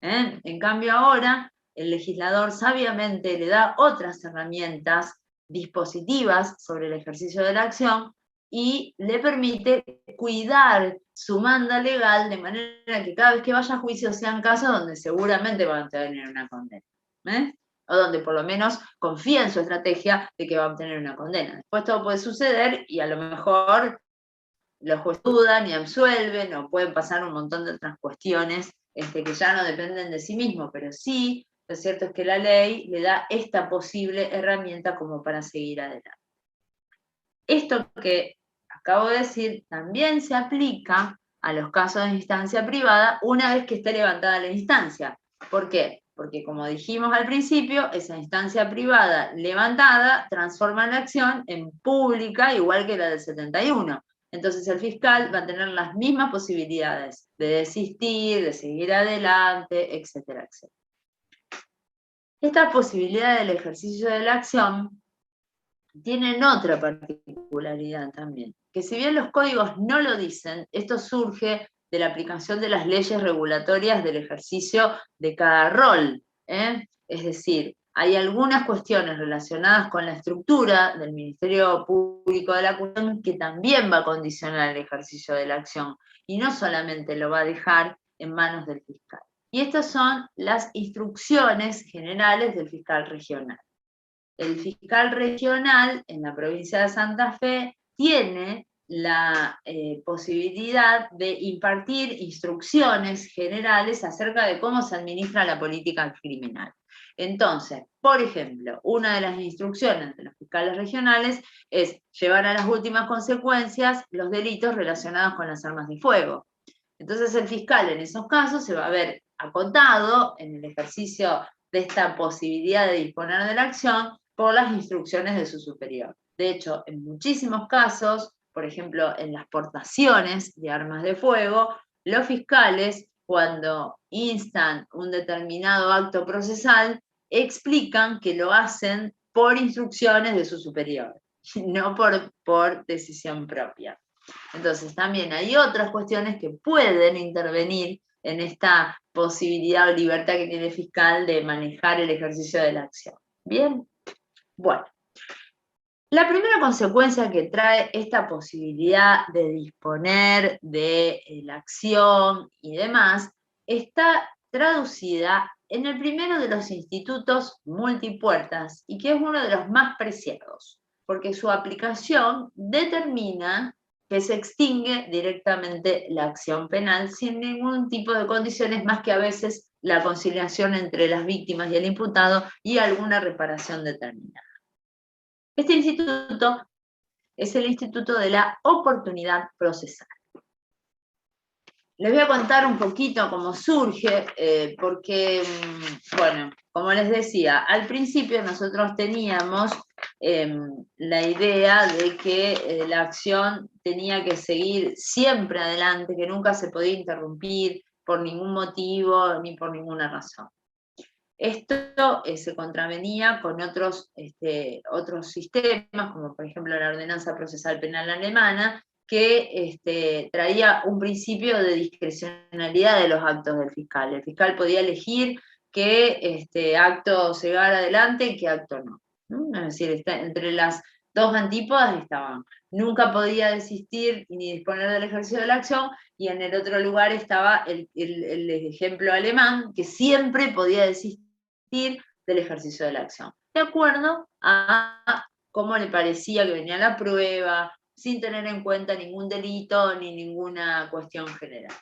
En cambio ahora, el legislador sabiamente le da otras herramientas dispositivas sobre el ejercicio de la acción y le permite cuidar su manda legal de manera que cada vez que vaya a juicio sean casos donde seguramente van a tener una condena. O donde por lo menos confía en su estrategia de que va a obtener una condena. Después todo puede suceder y a lo mejor los jueces dudan y absuelven, o pueden pasar un montón de otras cuestiones que ya no dependen de sí mismos, pero sí, lo cierto es que la ley le da esta posible herramienta como para seguir adelante. Esto que acabo de decir también se aplica a los casos de instancia privada una vez que esté levantada la instancia. ¿Por qué? Porque como dijimos al principio, esa instancia privada levantada transforma la acción en pública igual que la del 71. Entonces el fiscal va a tener las mismas posibilidades de desistir, de seguir adelante, etcétera, etcétera. Esta posibilidad del ejercicio de la acción tienen otra particularidad también, que si bien los códigos no lo dicen, esto surge de la aplicación de las leyes regulatorias del ejercicio de cada rol. Es decir, hay algunas cuestiones relacionadas con la estructura del Ministerio Público de la Acusación que también va a condicionar el ejercicio de la acción, y no solamente lo va a dejar en manos del fiscal. Y estas son las instrucciones generales del fiscal regional. El fiscal regional en la provincia de Santa Fe tiene la posibilidad de impartir instrucciones generales acerca de cómo se administra la política criminal. Entonces, por ejemplo, una de las instrucciones de los fiscales regionales es llevar a las últimas consecuencias los delitos relacionados con las armas de fuego. Entonces el fiscal en esos casos se va a ver acotado en el ejercicio de esta posibilidad de disponer de la acción por las instrucciones de su superior. De hecho, en muchísimos casos, por ejemplo, en las portaciones de armas de fuego, los fiscales, cuando instan un determinado acto procesal, explican que lo hacen por instrucciones de su superior, no por decisión propia. Entonces, también hay otras cuestiones que pueden intervenir en esta posibilidad o libertad que tiene el fiscal de manejar el ejercicio de la acción. ¿Bien? Bueno, la primera consecuencia que trae esta posibilidad de disponer de la acción y demás está traducida en el primero de los institutos multipuertas y que es uno de los más preciados, porque su aplicación determina que se extingue directamente la acción penal sin ningún tipo de condiciones más que a veces la conciliación entre las víctimas y el imputado y alguna reparación determinada. Este instituto es el instituto de la oportunidad procesal. Les voy a contar un poquito cómo surge, porque, bueno, como les decía, al principio nosotros teníamos la idea de que la acción tenía que seguir siempre adelante, que nunca se podía interrumpir por ningún motivo ni por ninguna razón. Esto se contravenía con otros sistemas, como por ejemplo la ordenanza procesal penal alemana, que traía un principio de discrecionalidad de los actos del fiscal. El fiscal podía elegir qué acto llevar adelante y qué acto no. Es decir, entre las dos antípodas estaban. Nunca podía desistir ni disponer del ejercicio de la acción, y en el otro lugar estaba el ejemplo alemán, que siempre podía desistir del ejercicio de la acción, de acuerdo a cómo le parecía que venía la prueba, sin tener en cuenta ningún delito ni ninguna cuestión general.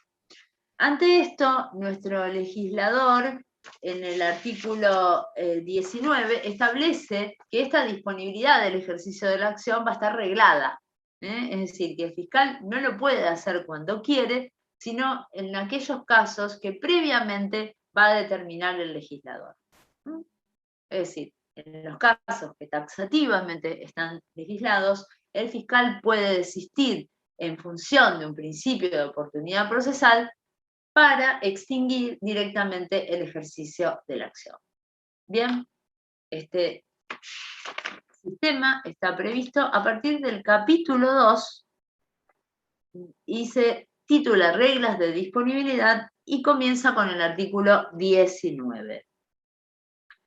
Ante esto, nuestro legislador, en el artículo 19, establece que esta disponibilidad del ejercicio de la acción va a estar reglada. Es decir, que el fiscal no lo puede hacer cuando quiere, sino en aquellos casos que previamente va a determinar el legislador. Es decir, en los casos que taxativamente están legislados, el fiscal puede desistir en función de un principio de oportunidad procesal para extinguir directamente el ejercicio de la acción. Bien, este sistema está previsto a partir del capítulo 2 y se titula Reglas de disponibilidad y comienza con el artículo 19.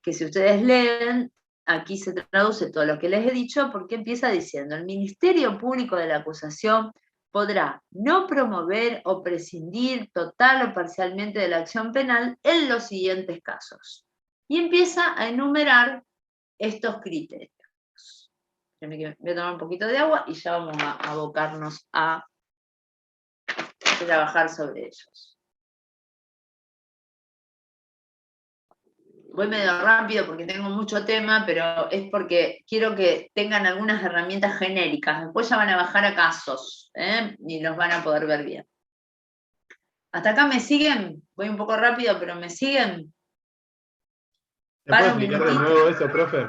Que si ustedes leen, aquí se traduce todo lo que les he dicho, porque empieza diciendo: el Ministerio Público de la Acusación podrá no promover o prescindir total o parcialmente de la acción penal en los siguientes casos. Y empieza a enumerar estos criterios. Voy a tomar un poquito de agua y ya vamos a abocarnos a trabajar sobre ellos. Voy medio rápido porque tengo mucho tema, pero es porque quiero que tengan algunas herramientas genéricas. Después ya van a bajar a casos, y los van a poder ver bien. ¿Hasta acá me siguen? Voy un poco rápido, pero ¿me siguen? ¿Me puede explicar de nuevo eso, profe?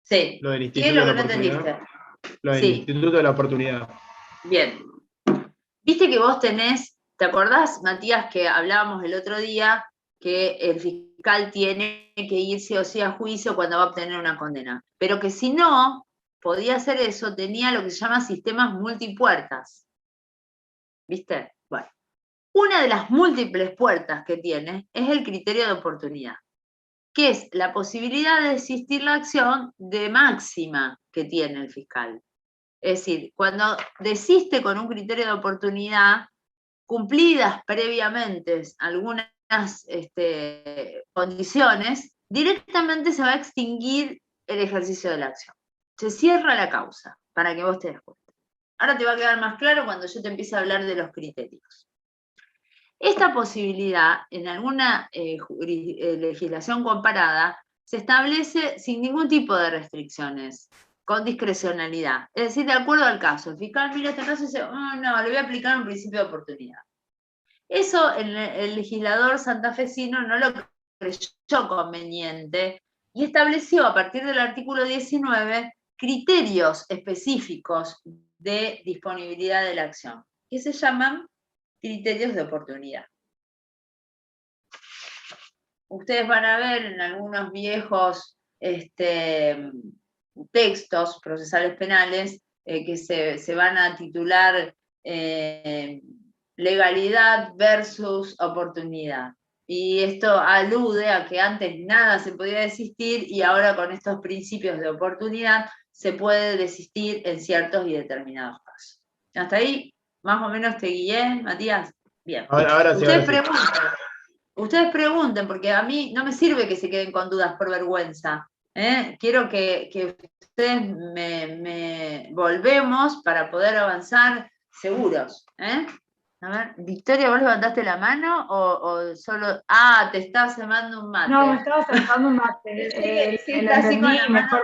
Sí. Lo del ¿Qué es lo que no entendiste? Lo del Instituto de la Oportunidad. Bien. Viste que vos tenés, ¿te acordás, Matías, que hablábamos el otro día que el fiscal tiene que ir sí o sí a juicio cuando va a obtener una condena? Pero que si no podía hacer eso, tenía lo que se llama sistemas multipuertas. ¿Viste? Bueno, una de las múltiples puertas que tiene es el criterio de oportunidad, que es la posibilidad de desistir la acción de máxima que tiene el fiscal. Es decir, cuando desiste con un criterio de oportunidad, cumplidas previamente algunas condiciones, directamente se va a extinguir el ejercicio de la acción. Se cierra la causa, para que vos te des cuenta. Ahora te va a quedar más claro cuando yo te empiece a hablar de los criterios. Esta posibilidad, en alguna legislación comparada, se establece sin ningún tipo de restricciones, con discrecionalidad. Es decir, de acuerdo al caso. El fiscal mira este caso y dice, oh, no, le voy a aplicar un principio de oportunidad. Eso el legislador santafesino no lo creyó conveniente y estableció a partir del artículo 19 criterios específicos de disponibilidad de la acción, que se llaman criterios de oportunidad. Ustedes van a ver en algunos viejos textos procesales penales que se van a titular legalidad versus oportunidad. Y esto alude a que antes nada se podía desistir y ahora con estos principios de oportunidad se puede desistir en ciertos y determinados casos. ¿Hasta ahí más o menos te guié, Matías? Bien. Ahora sí, Ustedes pregunten, porque a mí no me sirve que se queden con dudas por vergüenza. Quiero que ustedes me volvemos para poder avanzar seguros. A ver, Victoria, ¿vos levantaste la mano o solo...? Ah, te estabas tomando un mate. No, me estaba acercando un mate. Sí, lo entendí mejor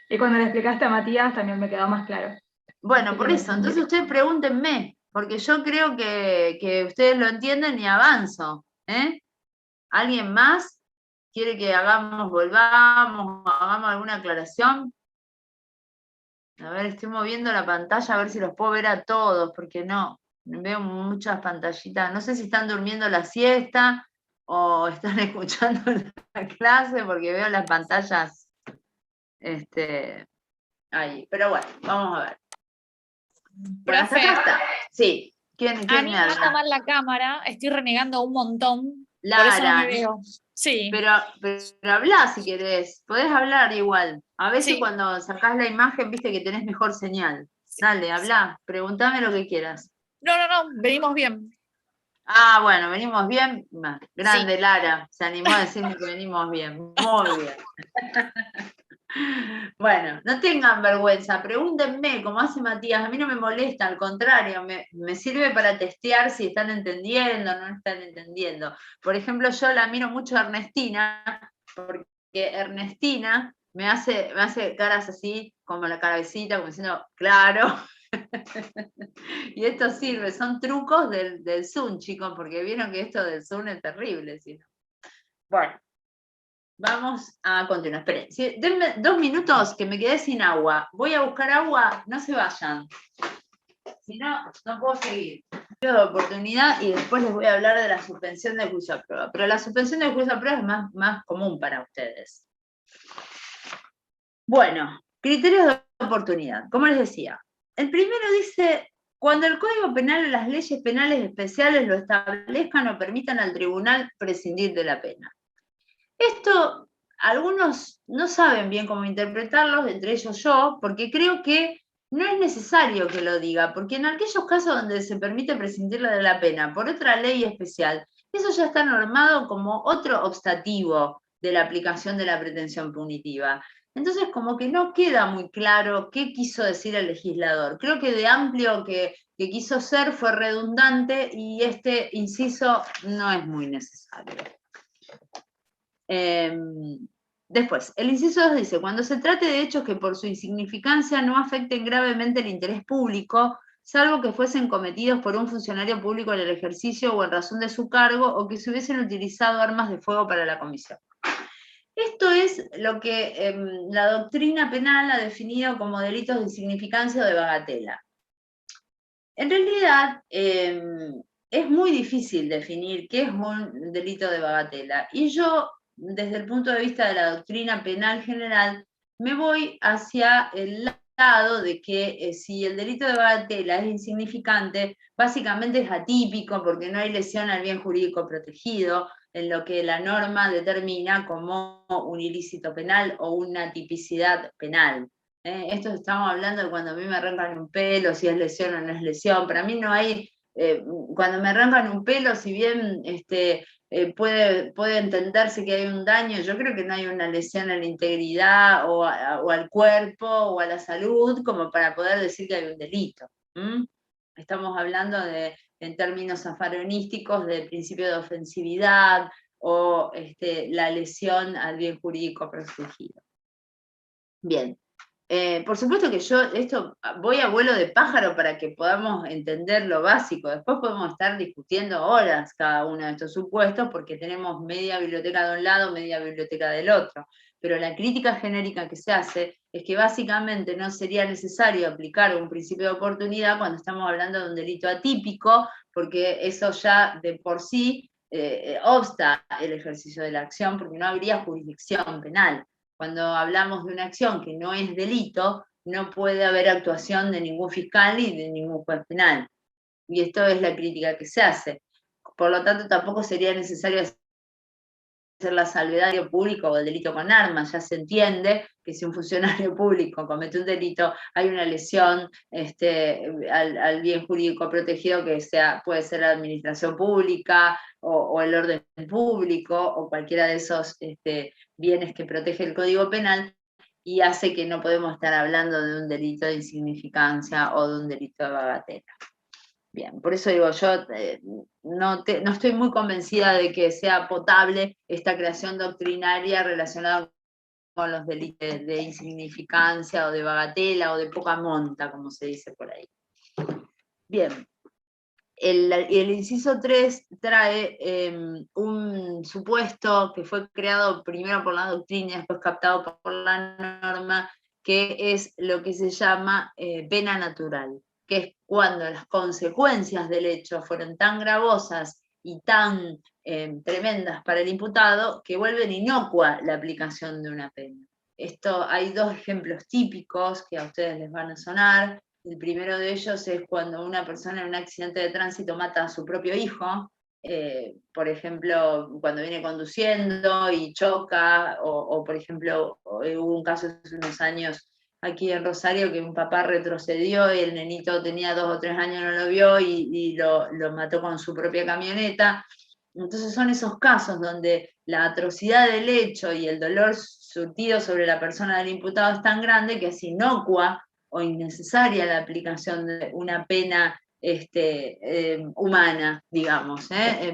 y cuando le explicaste a Matías también me quedó más claro. Bueno, por eso, entonces ustedes pregúntenme, porque yo creo que ustedes lo entienden y avanzo. ¿Alguien más quiere que volvamos, hagamos alguna aclaración? A ver, estoy moviendo la pantalla a ver si los puedo ver a todos, porque no, veo muchas pantallitas. No sé si están durmiendo la siesta o están escuchando la clase, porque veo las pantallas ahí. Pero bueno, vamos a ver. Bueno, hasta acá está. Sí. ¿Quién a mí me me va a habla? tomar la cámara, estoy renegando un montón. Lara, por eso no me veo. Sí. Pero hablá si querés, podés hablar igual. A veces Sí. cuando sacás la imagen, viste que tenés mejor señal. Dale, hablá, preguntame lo que quieras. No, venimos bien. Ah, bueno, venimos bien. Grande, Sí. Lara, se animó a decirme que venimos bien. Muy bien. Bueno, no tengan vergüenza, pregúntenme, como hace Matías, a mí no me molesta, al contrario, me sirve para testear si están entendiendo o no están entendiendo. Por ejemplo, yo la miro mucho a Ernestina, porque Ernestina me hace caras así, como la cabecita, como diciendo, claro. Y esto sirve, son trucos del Zoom, chicos, porque vieron que esto del Zoom es terrible. ¿Sí? Bueno. Vamos a continuar. Esperen, denme 2 minutos que me quedé sin agua. Voy a buscar agua, no se vayan. Si no, no puedo seguir. Pido de oportunidad y después les voy a hablar de la suspensión del juicio a prueba. Pero la suspensión del juicio a prueba es más común para ustedes. Bueno, criterios de oportunidad. Como les decía, el primero dice, cuando el Código Penal o las leyes penales especiales lo establezcan o permitan al tribunal prescindir de la pena. Esto, algunos no saben bien cómo interpretarlo, entre ellos yo, porque creo que no es necesario que lo diga, porque en aquellos casos donde se permite prescindir de la pena por otra ley especial, eso ya está normado como otro obstativo de la aplicación de la pretensión punitiva. Entonces, como que no queda muy claro qué quiso decir el legislador. Creo que de amplio que quiso ser fue redundante y este inciso no es muy necesario. Después, el inciso 2 dice, cuando se trate de hechos que por su insignificancia no afecten gravemente el interés público, salvo que fuesen cometidos por un funcionario público en el ejercicio o en razón de su cargo, o que se hubiesen utilizado armas de fuego para la comisión. Esto es lo que la doctrina penal ha definido como delitos de insignificancia o de bagatela. En realidad, es muy difícil definir qué es un delito de bagatela, y yo, desde el punto de vista de la doctrina penal general, me voy hacia el lado de que si el delito de bagatela es insignificante, básicamente es atípico porque no hay lesión al bien jurídico protegido, en lo que la norma determina como un ilícito penal o una tipicidad penal. Esto estamos hablando de cuando a mí me arrancan un pelo, si es lesión o no es lesión. Para mí no hay cuando me arrancan un pelo, si bien puede entenderse que hay un daño, yo creo que no hay una lesión a la integridad o al cuerpo o a la salud como para poder decir que hay un delito. Estamos hablando en términos afaronísticos de principio de ofensividad o la lesión al bien jurídico protegido. Bien. Por supuesto que yo esto voy a vuelo de pájaro para que podamos entender lo básico. Después podemos estar discutiendo horas cada uno de estos supuestos porque tenemos media biblioteca de un lado, media biblioteca del otro. Pero la crítica genérica que se hace es que básicamente no sería necesario aplicar un principio de oportunidad cuando estamos hablando de un delito atípico, porque eso ya de por sí obsta el ejercicio de la acción, porque no habría jurisdicción penal. Cuando hablamos de una acción que no es delito, no puede haber actuación de ningún fiscal ni de ningún juez penal. Y esto es la crítica que se hace. Por lo tanto, tampoco sería necesario hacer la salvedad del público o el delito con armas. Ya se entiende que si un funcionario público comete un delito, hay una lesión al bien jurídico protegido que puede ser la administración pública o el orden público o cualquiera de esos bienes que protege el Código Penal, y hace que no podemos estar hablando de un delito de insignificancia o de un delito de bagatela. Bien, por eso digo, yo no estoy muy convencida de que sea potable esta creación doctrinaria relacionada con los delitos de insignificancia o de bagatela o de poca monta, como se dice por ahí. Bien, el inciso 3 trae un supuesto que fue creado primero por la doctrina y después captado por la norma, que es lo que se llama pena natural, que es cuando las consecuencias del hecho fueron tan gravosas y tan tremendas para el imputado que vuelven inocua la aplicación de una pena. Hay dos ejemplos típicos que a ustedes les van a sonar. El primero de ellos es cuando una persona en un accidente de tránsito mata a su propio hijo, por ejemplo, cuando viene conduciendo y choca, o por ejemplo, hubo un caso hace unos años aquí en Rosario que un papá retrocedió y el nenito tenía 2 o 3 años, no lo vio y lo mató con su propia camioneta. Entonces son esos casos donde la atrocidad del hecho y el dolor surtido sobre la persona del imputado es tan grande que es inocua o innecesaria la aplicación de una pena humana, digamos.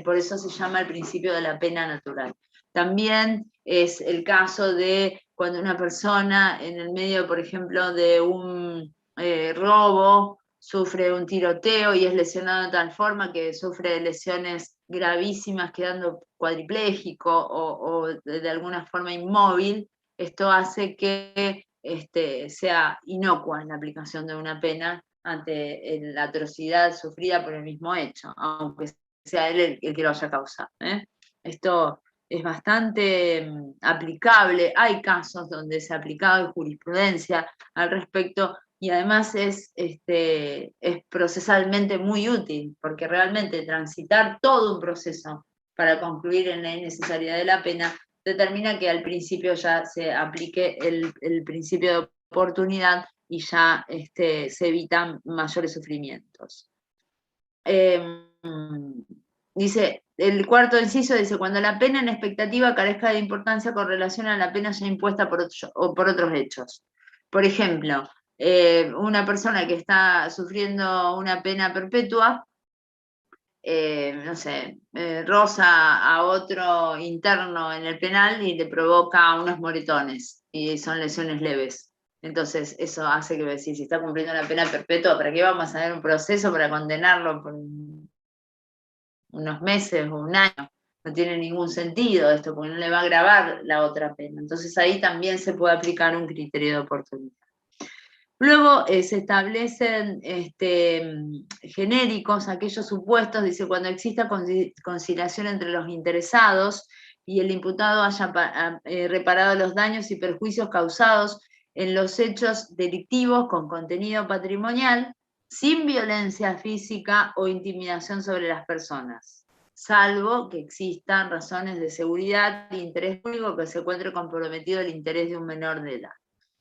Por eso se llama el principio de la pena natural. También es el caso de cuando una persona en el medio, por ejemplo, de un robo, sufre un tiroteo y es lesionado de tal forma que sufre lesiones gravísimas, quedando cuadripléjico o de alguna forma inmóvil. Esto hace que sea inocua en la aplicación de una pena ante la atrocidad sufrida por el mismo hecho, aunque sea él el que lo haya causado. Esto es bastante aplicable, hay casos donde se ha aplicado jurisprudencia al respecto, y además es procesalmente muy útil, porque realmente transitar todo un proceso para concluir en la innecesariedad de la pena determina que al principio ya se aplique el principio de oportunidad y ya se evitan mayores sufrimientos. Dice, el cuarto inciso dice, cuando la pena en expectativa carezca de importancia con relación a la pena ya impuesta por otros hechos. Por ejemplo, una persona que está sufriendo una pena perpetua, no sé, roza a otro interno en el penal y le provoca unos moretones, y son lesiones leves. Entonces, eso hace que decir, si está cumpliendo una pena perpetua, ¿para qué vamos a dar un proceso para condenarlo por unos meses o un año? No tiene ningún sentido esto, porque no le va a agravar la otra pena. Entonces, ahí también se puede aplicar un criterio de oportunidad. Luego se establecen genéricos aquellos supuestos, dice, cuando exista conciliación entre los interesados y el imputado haya reparado los daños y perjuicios causados en los hechos delictivos con contenido patrimonial, sin violencia física o intimidación sobre las personas, salvo que existan razones de seguridad e interés público que se encuentre comprometido el interés de un menor de edad.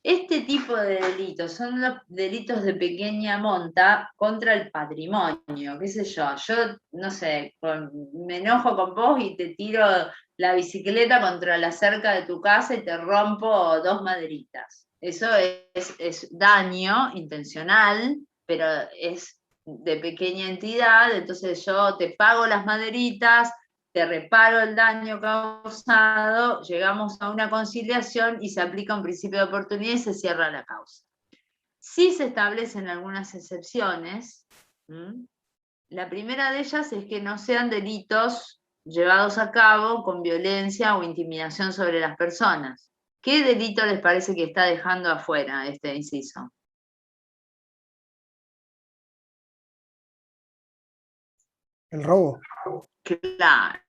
Este tipo de delitos son los delitos de pequeña monta contra el patrimonio, qué sé yo. Yo, no sé, me enojo con vos y te tiro la bicicleta contra la cerca de tu casa y te rompo 2 maderitas. Eso es daño intencional, pero es de pequeña entidad, entonces yo te pago las maderitas, te reparo el daño causado, llegamos a una conciliación y se aplica un principio de oportunidad y se cierra la causa. Sí se establecen algunas excepciones. La primera de ellas es que no sean delitos llevados a cabo con violencia o intimidación sobre las personas. ¿Qué delito les parece que está dejando afuera este inciso? El robo. Claro,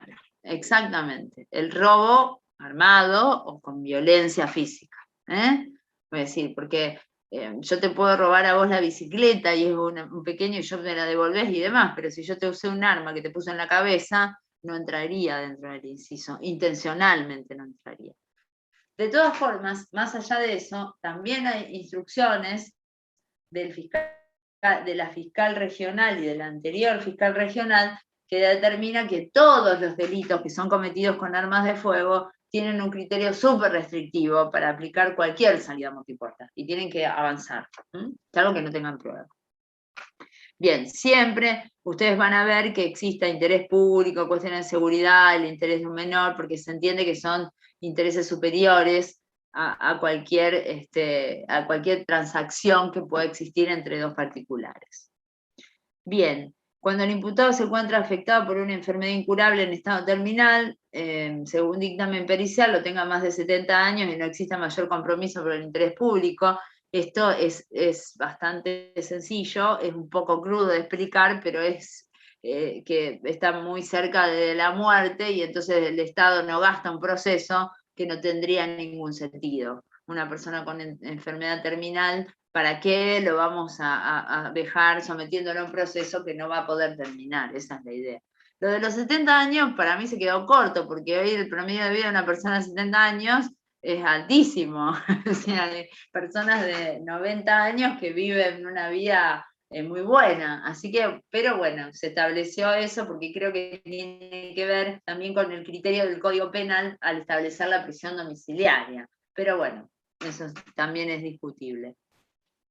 exactamente. El robo armado o con violencia física. Voy a decir, porque yo te puedo robar a vos la bicicleta y es un pequeño y yo me la devolvés y demás, pero si yo te usé un arma que te puse en la cabeza, no entraría dentro del inciso, intencionalmente no entraría. De todas formas, más allá de eso, también hay instrucciones del fiscal, de la fiscal regional y del anterior fiscal regional que determina que todos los delitos que son cometidos con armas de fuego tienen un criterio súper restrictivo para aplicar cualquier salida multipuerta y tienen que avanzar, salvo que no tengan prueba. Bien, siempre ustedes van a ver que exista interés público, cuestiones de seguridad, el interés de un menor, porque se entiende que son intereses superiores a cualquier transacción que pueda existir entre dos particulares. Bien, cuando el imputado se encuentra afectado por una enfermedad incurable en estado terminal, según dictamen pericial, lo tenga más de 70 años y no exista mayor compromiso por el interés público. Esto es bastante sencillo, es un poco crudo de explicar, pero es que está muy cerca de la muerte y entonces el Estado no gasta un proceso que no tendría ningún sentido. Una persona con enfermedad terminal, ¿para qué lo vamos a dejar sometiéndolo a un proceso que no va a poder terminar? Esa es la idea. Lo de los 70 años para mí se quedó corto, porque hoy el promedio de vida de una persona de 70 años es altísimo. O sea, hay personas de 90 años que viven una vida muy buena. Así que, pero bueno, se estableció eso porque creo que tiene que ver también con el criterio del Código Penal al establecer la prisión domiciliaria. Pero bueno, eso también es discutible.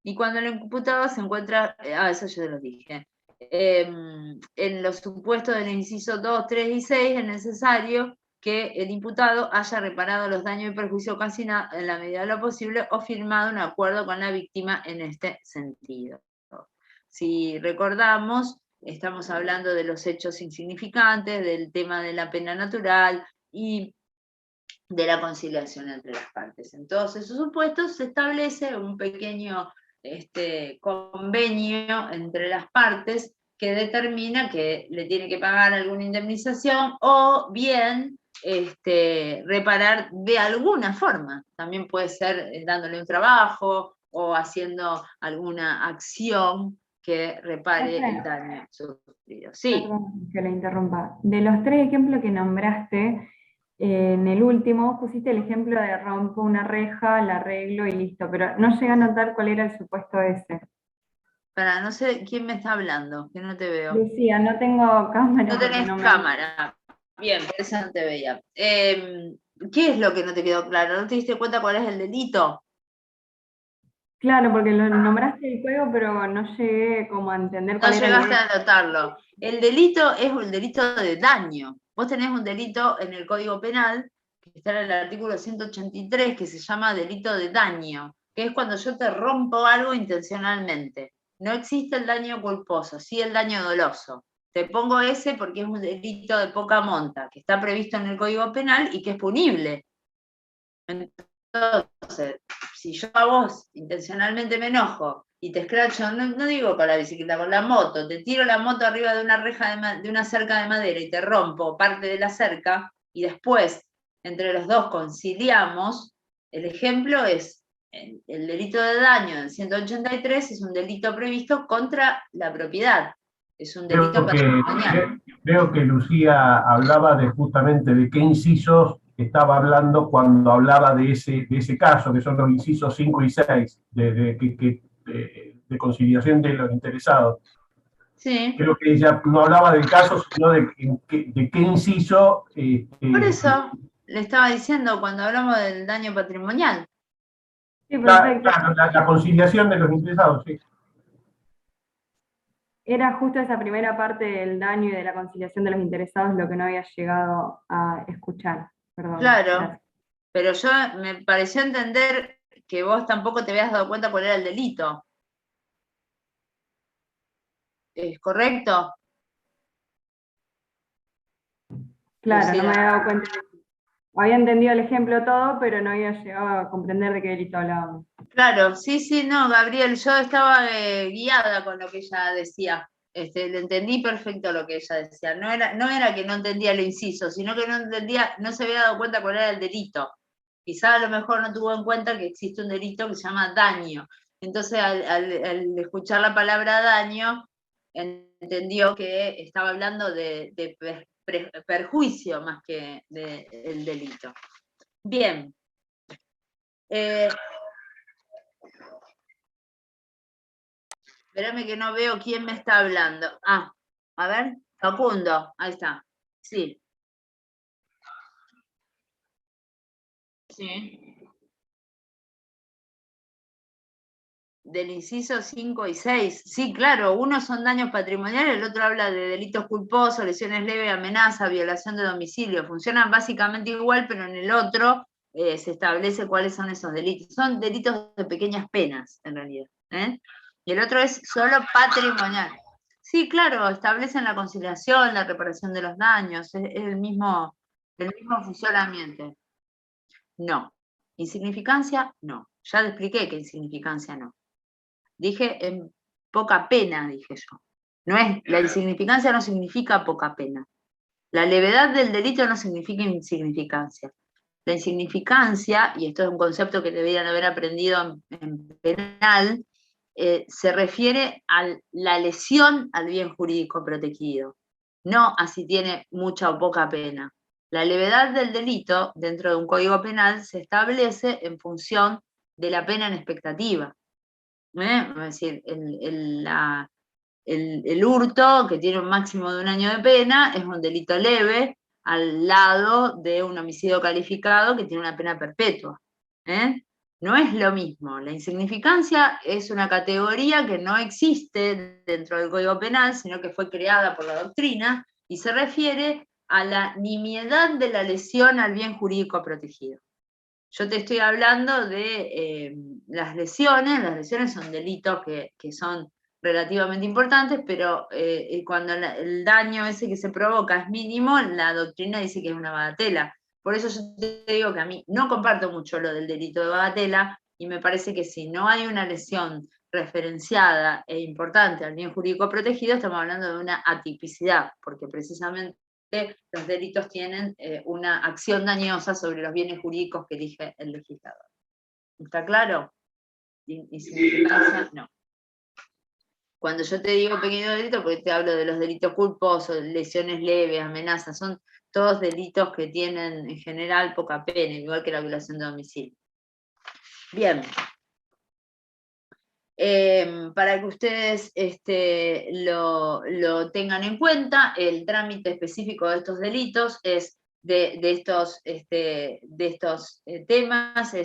Y cuando el imputado se encuentra, eso ya lo dije, en los supuestos del inciso 2, 3 y 6 es necesario que el imputado haya reparado los daños y perjuicios ocasionados en la medida de lo posible o firmado un acuerdo con la víctima en este sentido. Si recordamos, estamos hablando de los hechos insignificantes, del tema de la pena natural y de la conciliación entre las partes. En todos esos supuestos se establece un pequeño convenio entre las partes que determina que le tiene que pagar alguna indemnización o bien reparar de alguna forma. También puede ser dándole un trabajo o haciendo alguna acción que repare el daño sufrido. Sí. Perdón que la interrumpa. De los 3 ejemplos que nombraste, en el último pusiste el ejemplo de rompo una reja, la arreglo y listo, pero no llegué a notar cuál era el supuesto ese. Para, no sé quién me está hablando, que no te veo. Lucía, no tengo cámara. No tenés cámara. Bien, por eso no te veía. ¿Qué es lo que no te quedó claro? ¿No te diste cuenta cuál es el delito? Claro, porque lo nombraste el juego, pero no llegué como a entender cuál era. No llegaste a anotarlo. El delito es un delito de daño. Vos tenés un delito en el Código Penal, que está en el artículo 183, que se llama delito de daño, que es cuando yo te rompo algo intencionalmente. No existe el daño culposo, sí el daño doloso. Te pongo ese porque es un delito de poca monta, que está previsto en el Código Penal y que es punible. Entonces, si yo a vos intencionalmente me enojo y te escracho, no digo con la bicicleta, con la moto, te tiro la moto arriba de una reja de una cerca de madera y te rompo parte de la cerca y después entre los dos conciliamos, el ejemplo es el delito de daño en 183 es un delito previsto contra la propiedad. Es un delito patrimonial. Creo que Lucía hablaba justamente de qué incisos estaba hablando cuando hablaba de ese caso, que son los incisos 5 y 6, de conciliación de los interesados. Sí. Creo que ella no hablaba del caso, sino de qué inciso... Por eso le estaba diciendo cuando hablamos del daño patrimonial. Sí, perfecto. La conciliación de los interesados, sí. Era justo esa primera parte del daño y de la conciliación de los interesados lo que no había llegado a escuchar. Perdón. Claro, Gracias. pero yo me pareció entender que vos tampoco te habías dado cuenta cuál era el delito. ¿Es correcto? Claro, Lucila. no me había dado cuenta. Había entendido el ejemplo todo, pero no había llegado a comprender de qué delito hablábamos. Claro, sí, no, Gabriel, yo estaba guiada con lo que ella decía. Le entendí perfecto lo que ella decía. No era que no entendía el inciso, sino que no se había dado cuenta cuál era el delito. Quizá a lo mejor no tuvo en cuenta que existe un delito que se llama daño. Entonces, al escuchar la palabra daño, entendió que estaba hablando de perjuicio más que del delito. Bien. Espérame que no veo quién me está hablando. Ah, a ver, Facundo, ahí está. Sí. Sí. Del inciso 5 y 6. Sí, claro, uno son daños patrimoniales, el otro habla de delitos culposos, lesiones leves, amenaza, violación de domicilio. Funcionan básicamente igual, pero en el otro se establece cuáles son esos delitos. Son delitos de pequeñas penas, en realidad. Y el otro es solo patrimonial. Sí, claro, establecen la conciliación, la reparación de los daños, es el mismo funcionamiento. No. Insignificancia, no. Ya te expliqué que insignificancia no. Dije en poca pena, dije yo. La insignificancia no significa poca pena. La levedad del delito no significa insignificancia. La insignificancia, y esto es un concepto que deberían haber aprendido en penal, se refiere a la lesión al bien jurídico protegido, no a si tiene mucha o poca pena. La levedad del delito dentro de un código penal se establece en función de la pena en expectativa. Es decir, el hurto, que tiene un máximo de 1 año de pena, es un delito leve al lado de un homicidio calificado que tiene una pena perpetua. No es lo mismo. La insignificancia es una categoría que no existe dentro del Código Penal, sino que fue creada por la doctrina y se refiere a la nimiedad de la lesión al bien jurídico protegido. Yo te estoy hablando de las lesiones son delitos que son relativamente importantes, pero cuando el daño ese que se provoca es mínimo, la doctrina dice que es una bagatela. Por eso yo te digo que a mí no comparto mucho lo del delito de bagatela, y me parece que si no hay una lesión referenciada e importante al bien jurídico protegido, estamos hablando de una atipicidad, porque precisamente los delitos tienen una acción dañosa sobre los bienes jurídicos que elige el legislador. ¿Está claro? Insignificancia, no. Cuando yo te digo pequeño delito, porque te hablo de los delitos culposos, lesiones leves, amenazas, son todos delitos que tienen en general poca pena, igual que la violación de domicilio. Bien. Para que ustedes lo tengan en cuenta, el trámite específico de estos delitos es de estos temas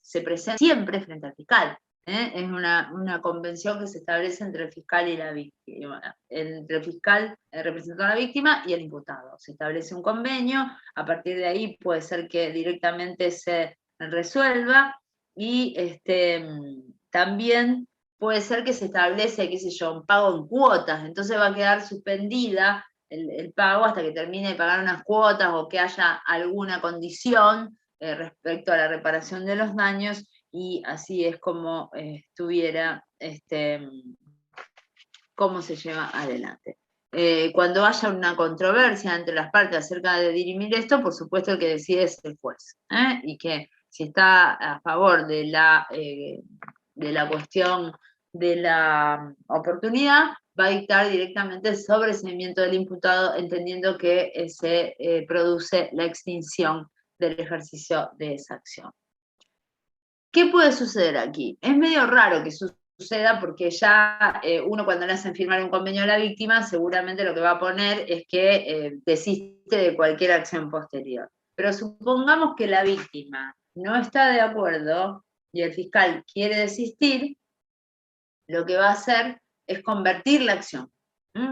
se presenta siempre frente al fiscal. Es una convención que se establece entre el fiscal y la víctima, entre el fiscal, el representante de la víctima, y el imputado. Se establece un convenio, a partir de ahí puede ser que directamente se resuelva, y también puede ser que se establece, qué sé yo, un pago en cuotas, entonces va a quedar suspendida el pago hasta que termine de pagar unas cuotas o que haya alguna condición respecto a la reparación de los daños, y así es como estuviera, cómo se lleva adelante. Cuando haya una controversia entre las partes acerca de dirimir esto, por supuesto el que decide es el juez, y que si está a favor de la cuestión de la oportunidad, va a dictar directamente el sobreseimiento del imputado, entendiendo que se produce la extinción del ejercicio de esa acción. ¿Qué puede suceder aquí? Es medio raro que suceda porque ya uno cuando le hacen firmar un convenio a la víctima, seguramente lo que va a poner es que desiste de cualquier acción posterior. Pero supongamos que la víctima no está de acuerdo y el fiscal quiere desistir, lo que va a hacer es convertir la acción.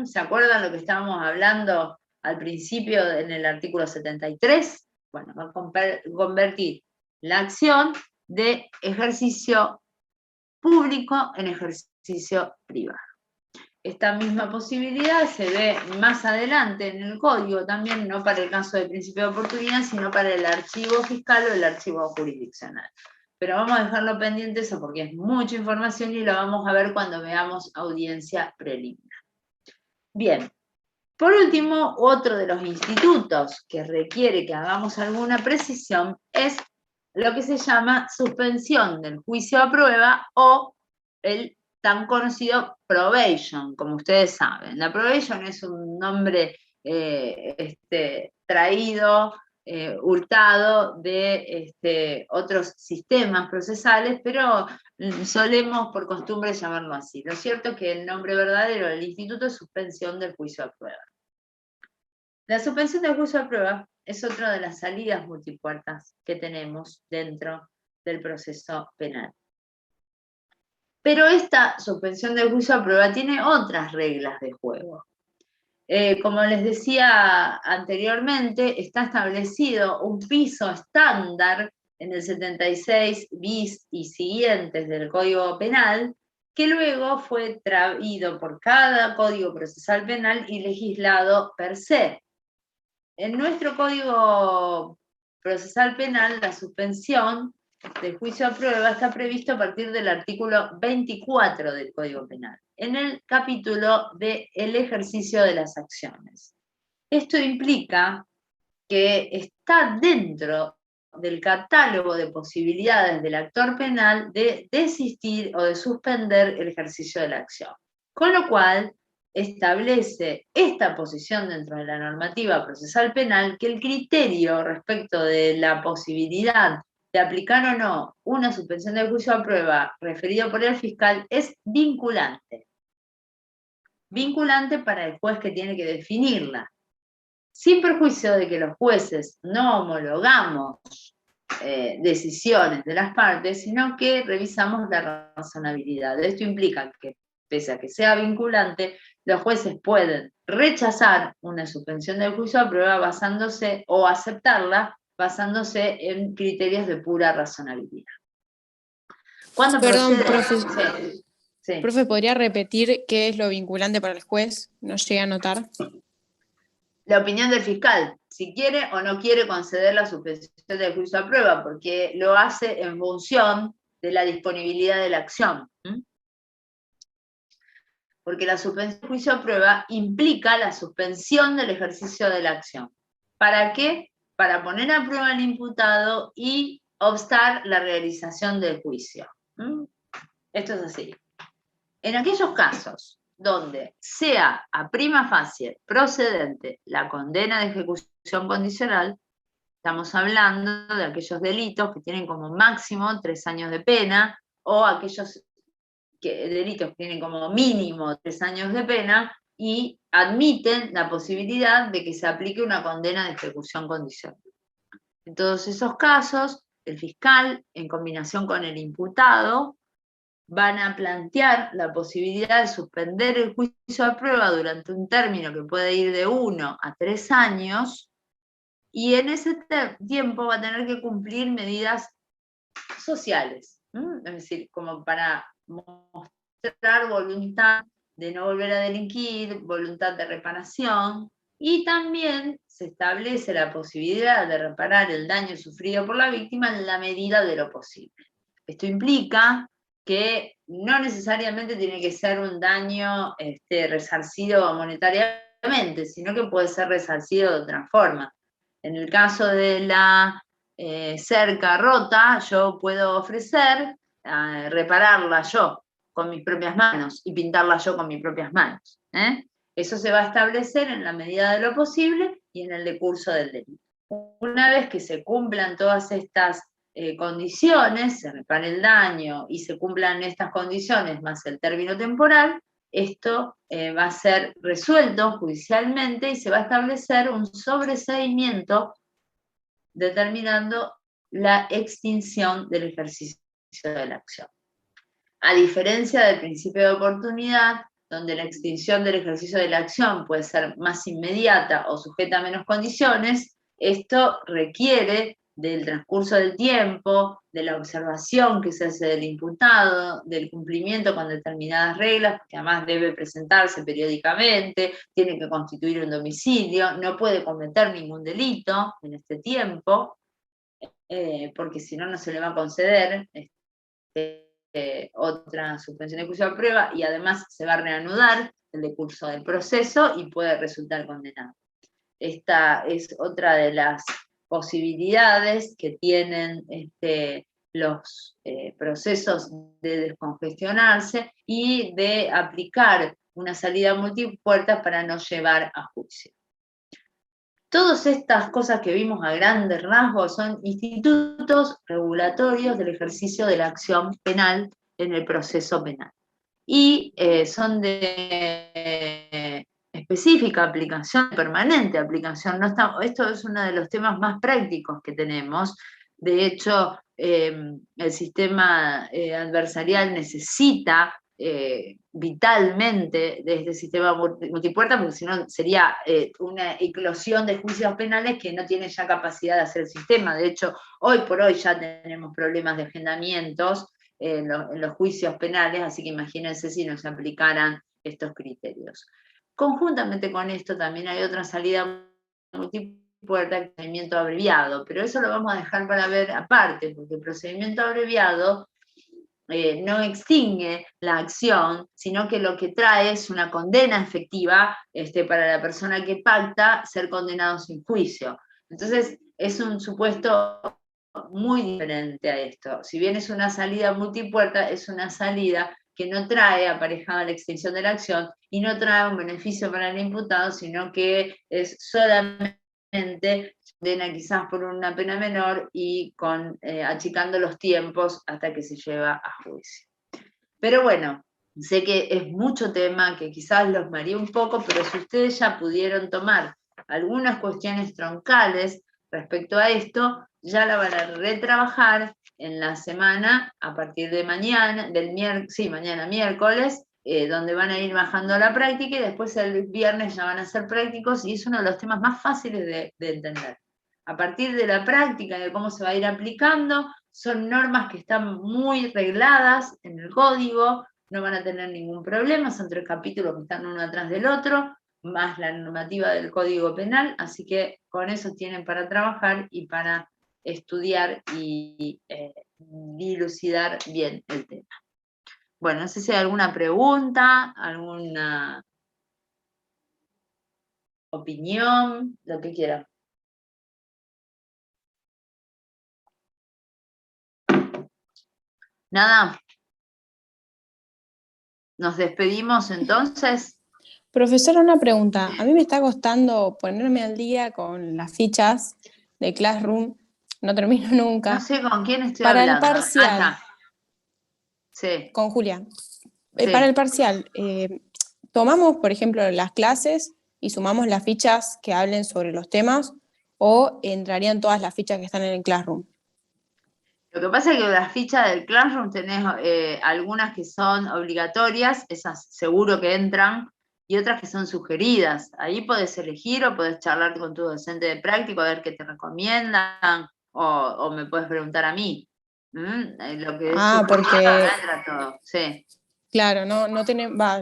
¿Se acuerdan lo que estábamos hablando al principio en el artículo 73? Bueno, va a convertir la acción de ejercicio público en ejercicio privado. Esta misma posibilidad se ve más adelante en el código, también no para el caso de principio de oportunidad, sino para el archivo fiscal o el archivo jurisdiccional. Pero vamos a dejarlo pendiente eso porque es mucha información y lo vamos a ver cuando veamos audiencia preliminar. Bien, por último, otro de los institutos que requiere que hagamos alguna precisión es lo que se llama suspensión del juicio a prueba o el tan conocido probation, como ustedes saben. La probation es un nombre traído, hurtado de otros sistemas procesales, pero solemos por costumbre llamarlo así. Lo cierto es que el nombre verdadero del instituto es suspensión del juicio a prueba. La suspensión del juicio a prueba es otra de las salidas multipuertas que tenemos dentro del proceso penal. Pero esta suspensión del juicio a prueba tiene otras reglas de juego. Como les decía anteriormente, está establecido un piso estándar en el 76 bis y siguientes del Código Penal, que luego fue traído por cada Código Procesal Penal y legislado per se. En nuestro Código Procesal Penal, la suspensión del juicio a prueba está previsto a partir del artículo 24 del Código Penal, en el capítulo del ejercicio de las acciones. Esto implica que está dentro del catálogo de posibilidades del actor penal de desistir o de suspender el ejercicio de la acción. Con lo cual, establece esta posición dentro de la normativa procesal penal que el criterio respecto de la posibilidad de aplicar o no una suspensión del juicio a prueba referido por el fiscal es vinculante. Vinculante para el juez que tiene que definirla. Sin perjuicio de que los jueces no homologamos decisiones de las partes, sino que revisamos la razonabilidad. Esto implica que, pese a que sea vinculante, los jueces pueden rechazar una suspensión del juicio a prueba basándose, o aceptarla, basándose en criterios de pura razonabilidad. Perdón, profe. Sí. Profe, ¿podría repetir qué es lo vinculante para el juez? No llegué a notar. La opinión del fiscal, si quiere o no quiere conceder la suspensión del juicio a prueba, porque lo hace en función de la disponibilidad de la acción. Porque la suspensión del juicio a prueba implica la suspensión del ejercicio de la acción. ¿Para qué? Para poner a prueba al imputado y obstar la realización del juicio. Esto es así. En aquellos casos donde sea a prima facie procedente la condena de ejecución condicional, estamos hablando de aquellos delitos que tienen como máximo 3 años de pena, o aquellos delitos que tienen como mínimo 3 años de pena y admiten la posibilidad de que se aplique una condena de ejecución condicional. En todos esos casos, el fiscal, en combinación con el imputado, van a plantear la posibilidad de suspender el juicio a prueba durante un término que puede ir de 1 a 3 años, y en ese tiempo va a tener que cumplir medidas sociales, es decir, como para mostrar voluntad de no volver a delinquir, voluntad de reparación, y también se establece la posibilidad de reparar el daño sufrido por la víctima en la medida de lo posible. Esto implica que no necesariamente tiene que ser un daño resarcido monetariamente, sino que puede ser resarcido de otra forma. En el caso de la cerca rota, yo puedo ofrecer repararla yo con mis propias manos y pintarla yo con mis propias manos. Eso se va a establecer en la medida de lo posible y en el decurso del delito. una vez que se cumplan todas estas condiciones, se repare el daño y se cumplan estas condiciones más el término temporal, esto va a ser resuelto judicialmente y se va a establecer un sobreseimiento determinando la extinción del ejercicio de la acción. A diferencia del principio de oportunidad, donde la extinción del ejercicio de la acción puede ser más inmediata o sujeta a menos condiciones, esto requiere del transcurso del tiempo, de la observación que se hace del imputado, del cumplimiento con determinadas reglas, porque además debe presentarse periódicamente, tiene que constituir un domicilio, no puede cometer ningún delito en este tiempo, porque si no, no se le va a conceder otra suspensión de juicio a prueba, y además se va a reanudar el decurso del proceso y puede resultar condenado. Esta es otra de las posibilidades que tienen los procesos de descongestionarse y de aplicar una salida multipuertas para no llevar a juicio. Todas estas cosas que vimos a grandes rasgos son institutos regulatorios del ejercicio de la acción penal en el proceso penal. Y son de específica aplicación, permanente aplicación. Esto es uno de los temas más prácticos que tenemos. De hecho, el sistema adversarial necesita vitalmente de este sistema multipuerta, porque si no sería una eclosión de juicios penales que no tiene ya capacidad de hacer el sistema. De hecho, hoy por hoy ya tenemos problemas de agendamientos en los juicios penales, así que imagínense si no se aplicaran estos criterios. Conjuntamente con esto también hay otra salida multipuerta, el procedimiento abreviado, pero eso lo vamos a dejar para ver aparte, porque el procedimiento abreviado no extingue la acción, sino que lo que trae es una condena efectiva para la persona que pacta ser condenado sin juicio. Entonces, es un supuesto muy diferente a esto. Si bien es una salida multipuerta, es una salida que no trae aparejada la extinción de la acción y no trae un beneficio para el imputado, sino que es solamente condena quizás por una pena menor y achicando los tiempos hasta que se lleva a juicio. Pero bueno, sé que es mucho tema, que quizás los mareé un poco, pero si ustedes ya pudieron tomar algunas cuestiones troncales respecto a esto, ya la van a retrabajar en la semana a partir de mañana, mañana miércoles, donde van a ir bajando la práctica y después el viernes ya van a ser prácticos, y es uno de los temas más fáciles de entender. A partir de la práctica y de cómo se va a ir aplicando, son normas que están muy regladas en el código, no van a tener ningún problema, son 3 capítulos que están uno atrás del otro, más la normativa del Código Penal, así que con eso tienen para trabajar y para estudiar y dilucidar bien el tema. Bueno, no sé si hay alguna pregunta, alguna opinión, lo que quieran. Nada. ¿Nos despedimos entonces? Profesora, una pregunta. A mí me está costando ponerme al día con las fichas de Classroom. No termino nunca. No sé con quién estoy para hablando. El parcial. Sí. Con Julián. Sí. Para el parcial, tomamos, por ejemplo, las clases y sumamos las fichas que hablen sobre los temas, o entrarían todas las fichas que están en el Classroom. Lo que pasa es que las fichas del Classroom tenés algunas que son obligatorias, esas seguro que entran, y otras que son sugeridas. Ahí podés elegir o podés charlar con tu docente de práctico a ver qué te recomiendan, o me puedes preguntar a mí. Lo que es porque entra todo. Sí. Claro,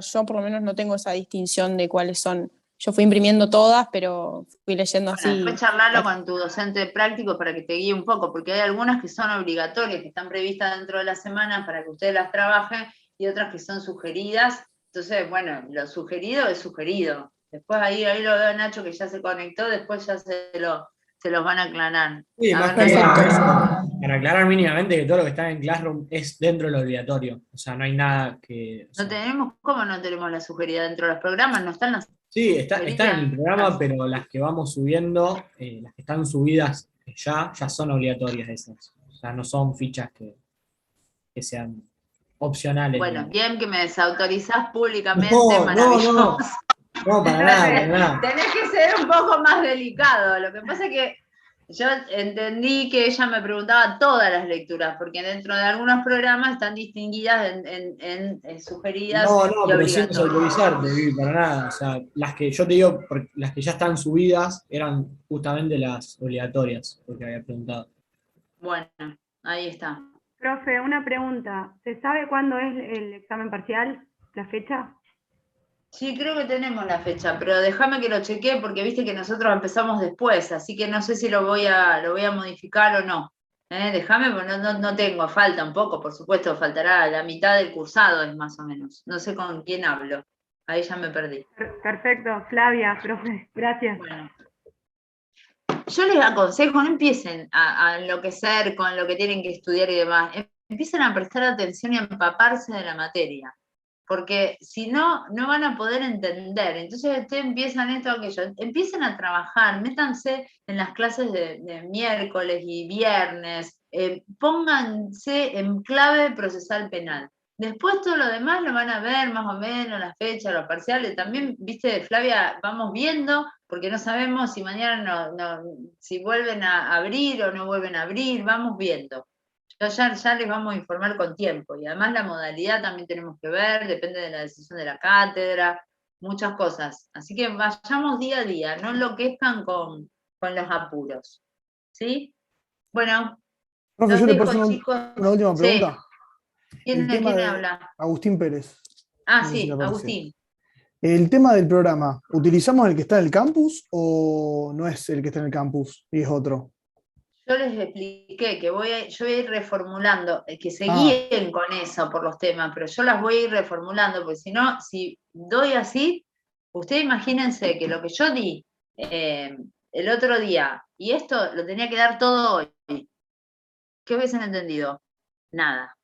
yo por lo menos no tengo esa distinción de cuáles son. Yo fui imprimiendo todas, pero fui leyendo así. Después charlarlo con tu docente de práctico para que te guíe un poco, porque hay algunas que son obligatorias, que están previstas dentro de la semana para que ustedes las trabajen, y otras que son sugeridas. Entonces, bueno, lo sugerido es sugerido. Después ahí lo veo a Nacho que ya se conectó, después ya se los van a aclarar. Sí, más que para aclarar mínimamente que todo lo que está en Classroom es dentro de lo obligatorio. O sea, no hay nada que... ¿Cómo no tenemos la sugerida dentro de los programas? No están las Sí, está en el programa, pero las que vamos subiendo, las que están subidas ya son obligatorias esas. O sea, no son fichas que sean opcionales. Bueno, Digamos. bien que me desautorizás públicamente, No, maravilloso. no, para nada. Tenés que ser un poco más delicado. Lo que pasa es que yo entendí que ella me preguntaba todas las lecturas, porque dentro de algunos programas están distinguidas en sugeridas No, y pero sin obligatorias. desautorizarte, Vivi, para nada. O sea, las que yo te digo, las que ya están subidas eran justamente las obligatorias, porque había preguntado. Bueno, ahí está. Profe, una pregunta. ¿Se sabe cuándo es el examen parcial? ¿La fecha? Sí, creo que tenemos la fecha, pero déjame que lo chequee porque viste que nosotros empezamos después, así que no sé si lo voy a modificar o no. Déjame, porque no tengo, falta un poco, por supuesto, faltará la mitad del cursado, es más o menos. No sé con quién hablo. Ahí ya me perdí. Perfecto, Flavia, profe, gracias. Bueno. Yo les aconsejo, no empiecen a enloquecer con lo que tienen que estudiar y demás. Empiecen a prestar atención y a empaparse de la materia. Porque si no, no van a poder entender. Entonces ustedes empiezan esto o aquello. Empiecen a trabajar, métanse en las clases de miércoles y viernes. Pónganse en clave procesal penal. Después todo lo demás lo van a ver más o menos, la fecha, los parciales. También, viste, Flavia, vamos viendo, porque no sabemos si mañana si vuelven a abrir o no vuelven a abrir, vamos viendo. Ya les vamos a informar con tiempo. Y además la modalidad también tenemos que ver, depende de la decisión de la cátedra, muchas cosas. Así que vayamos día a día, no enloquezcan con los apuros. ¿Sí? Bueno, Profe, los yo le dejo, puedo hacer chicos. una última Sí. pregunta. El tema ¿Quién de habla? Agustín Pérez. Ah, No sé si sí, le parece. Agustín. El tema del programa, ¿utilizamos el que está en el campus o no es el que está en el campus y es otro? Yo les expliqué que yo voy a ir reformulando, que se Ah. guíen con eso por los temas, pero yo las voy a ir reformulando, porque si no, si doy así, ustedes imagínense que lo que yo di el otro día, y esto lo tenía que dar todo hoy, ¿qué hubiesen entendido? Nada.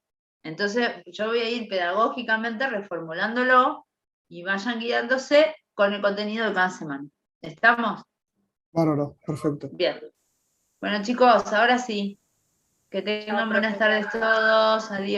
Entonces yo voy a ir pedagógicamente reformulándolo y vayan guiándose con el contenido de cada semana. ¿Estamos? Bárbaro, perfecto. Bien. Bueno, chicos, ahora sí. Que tengan buenas tardes todos. Adiós.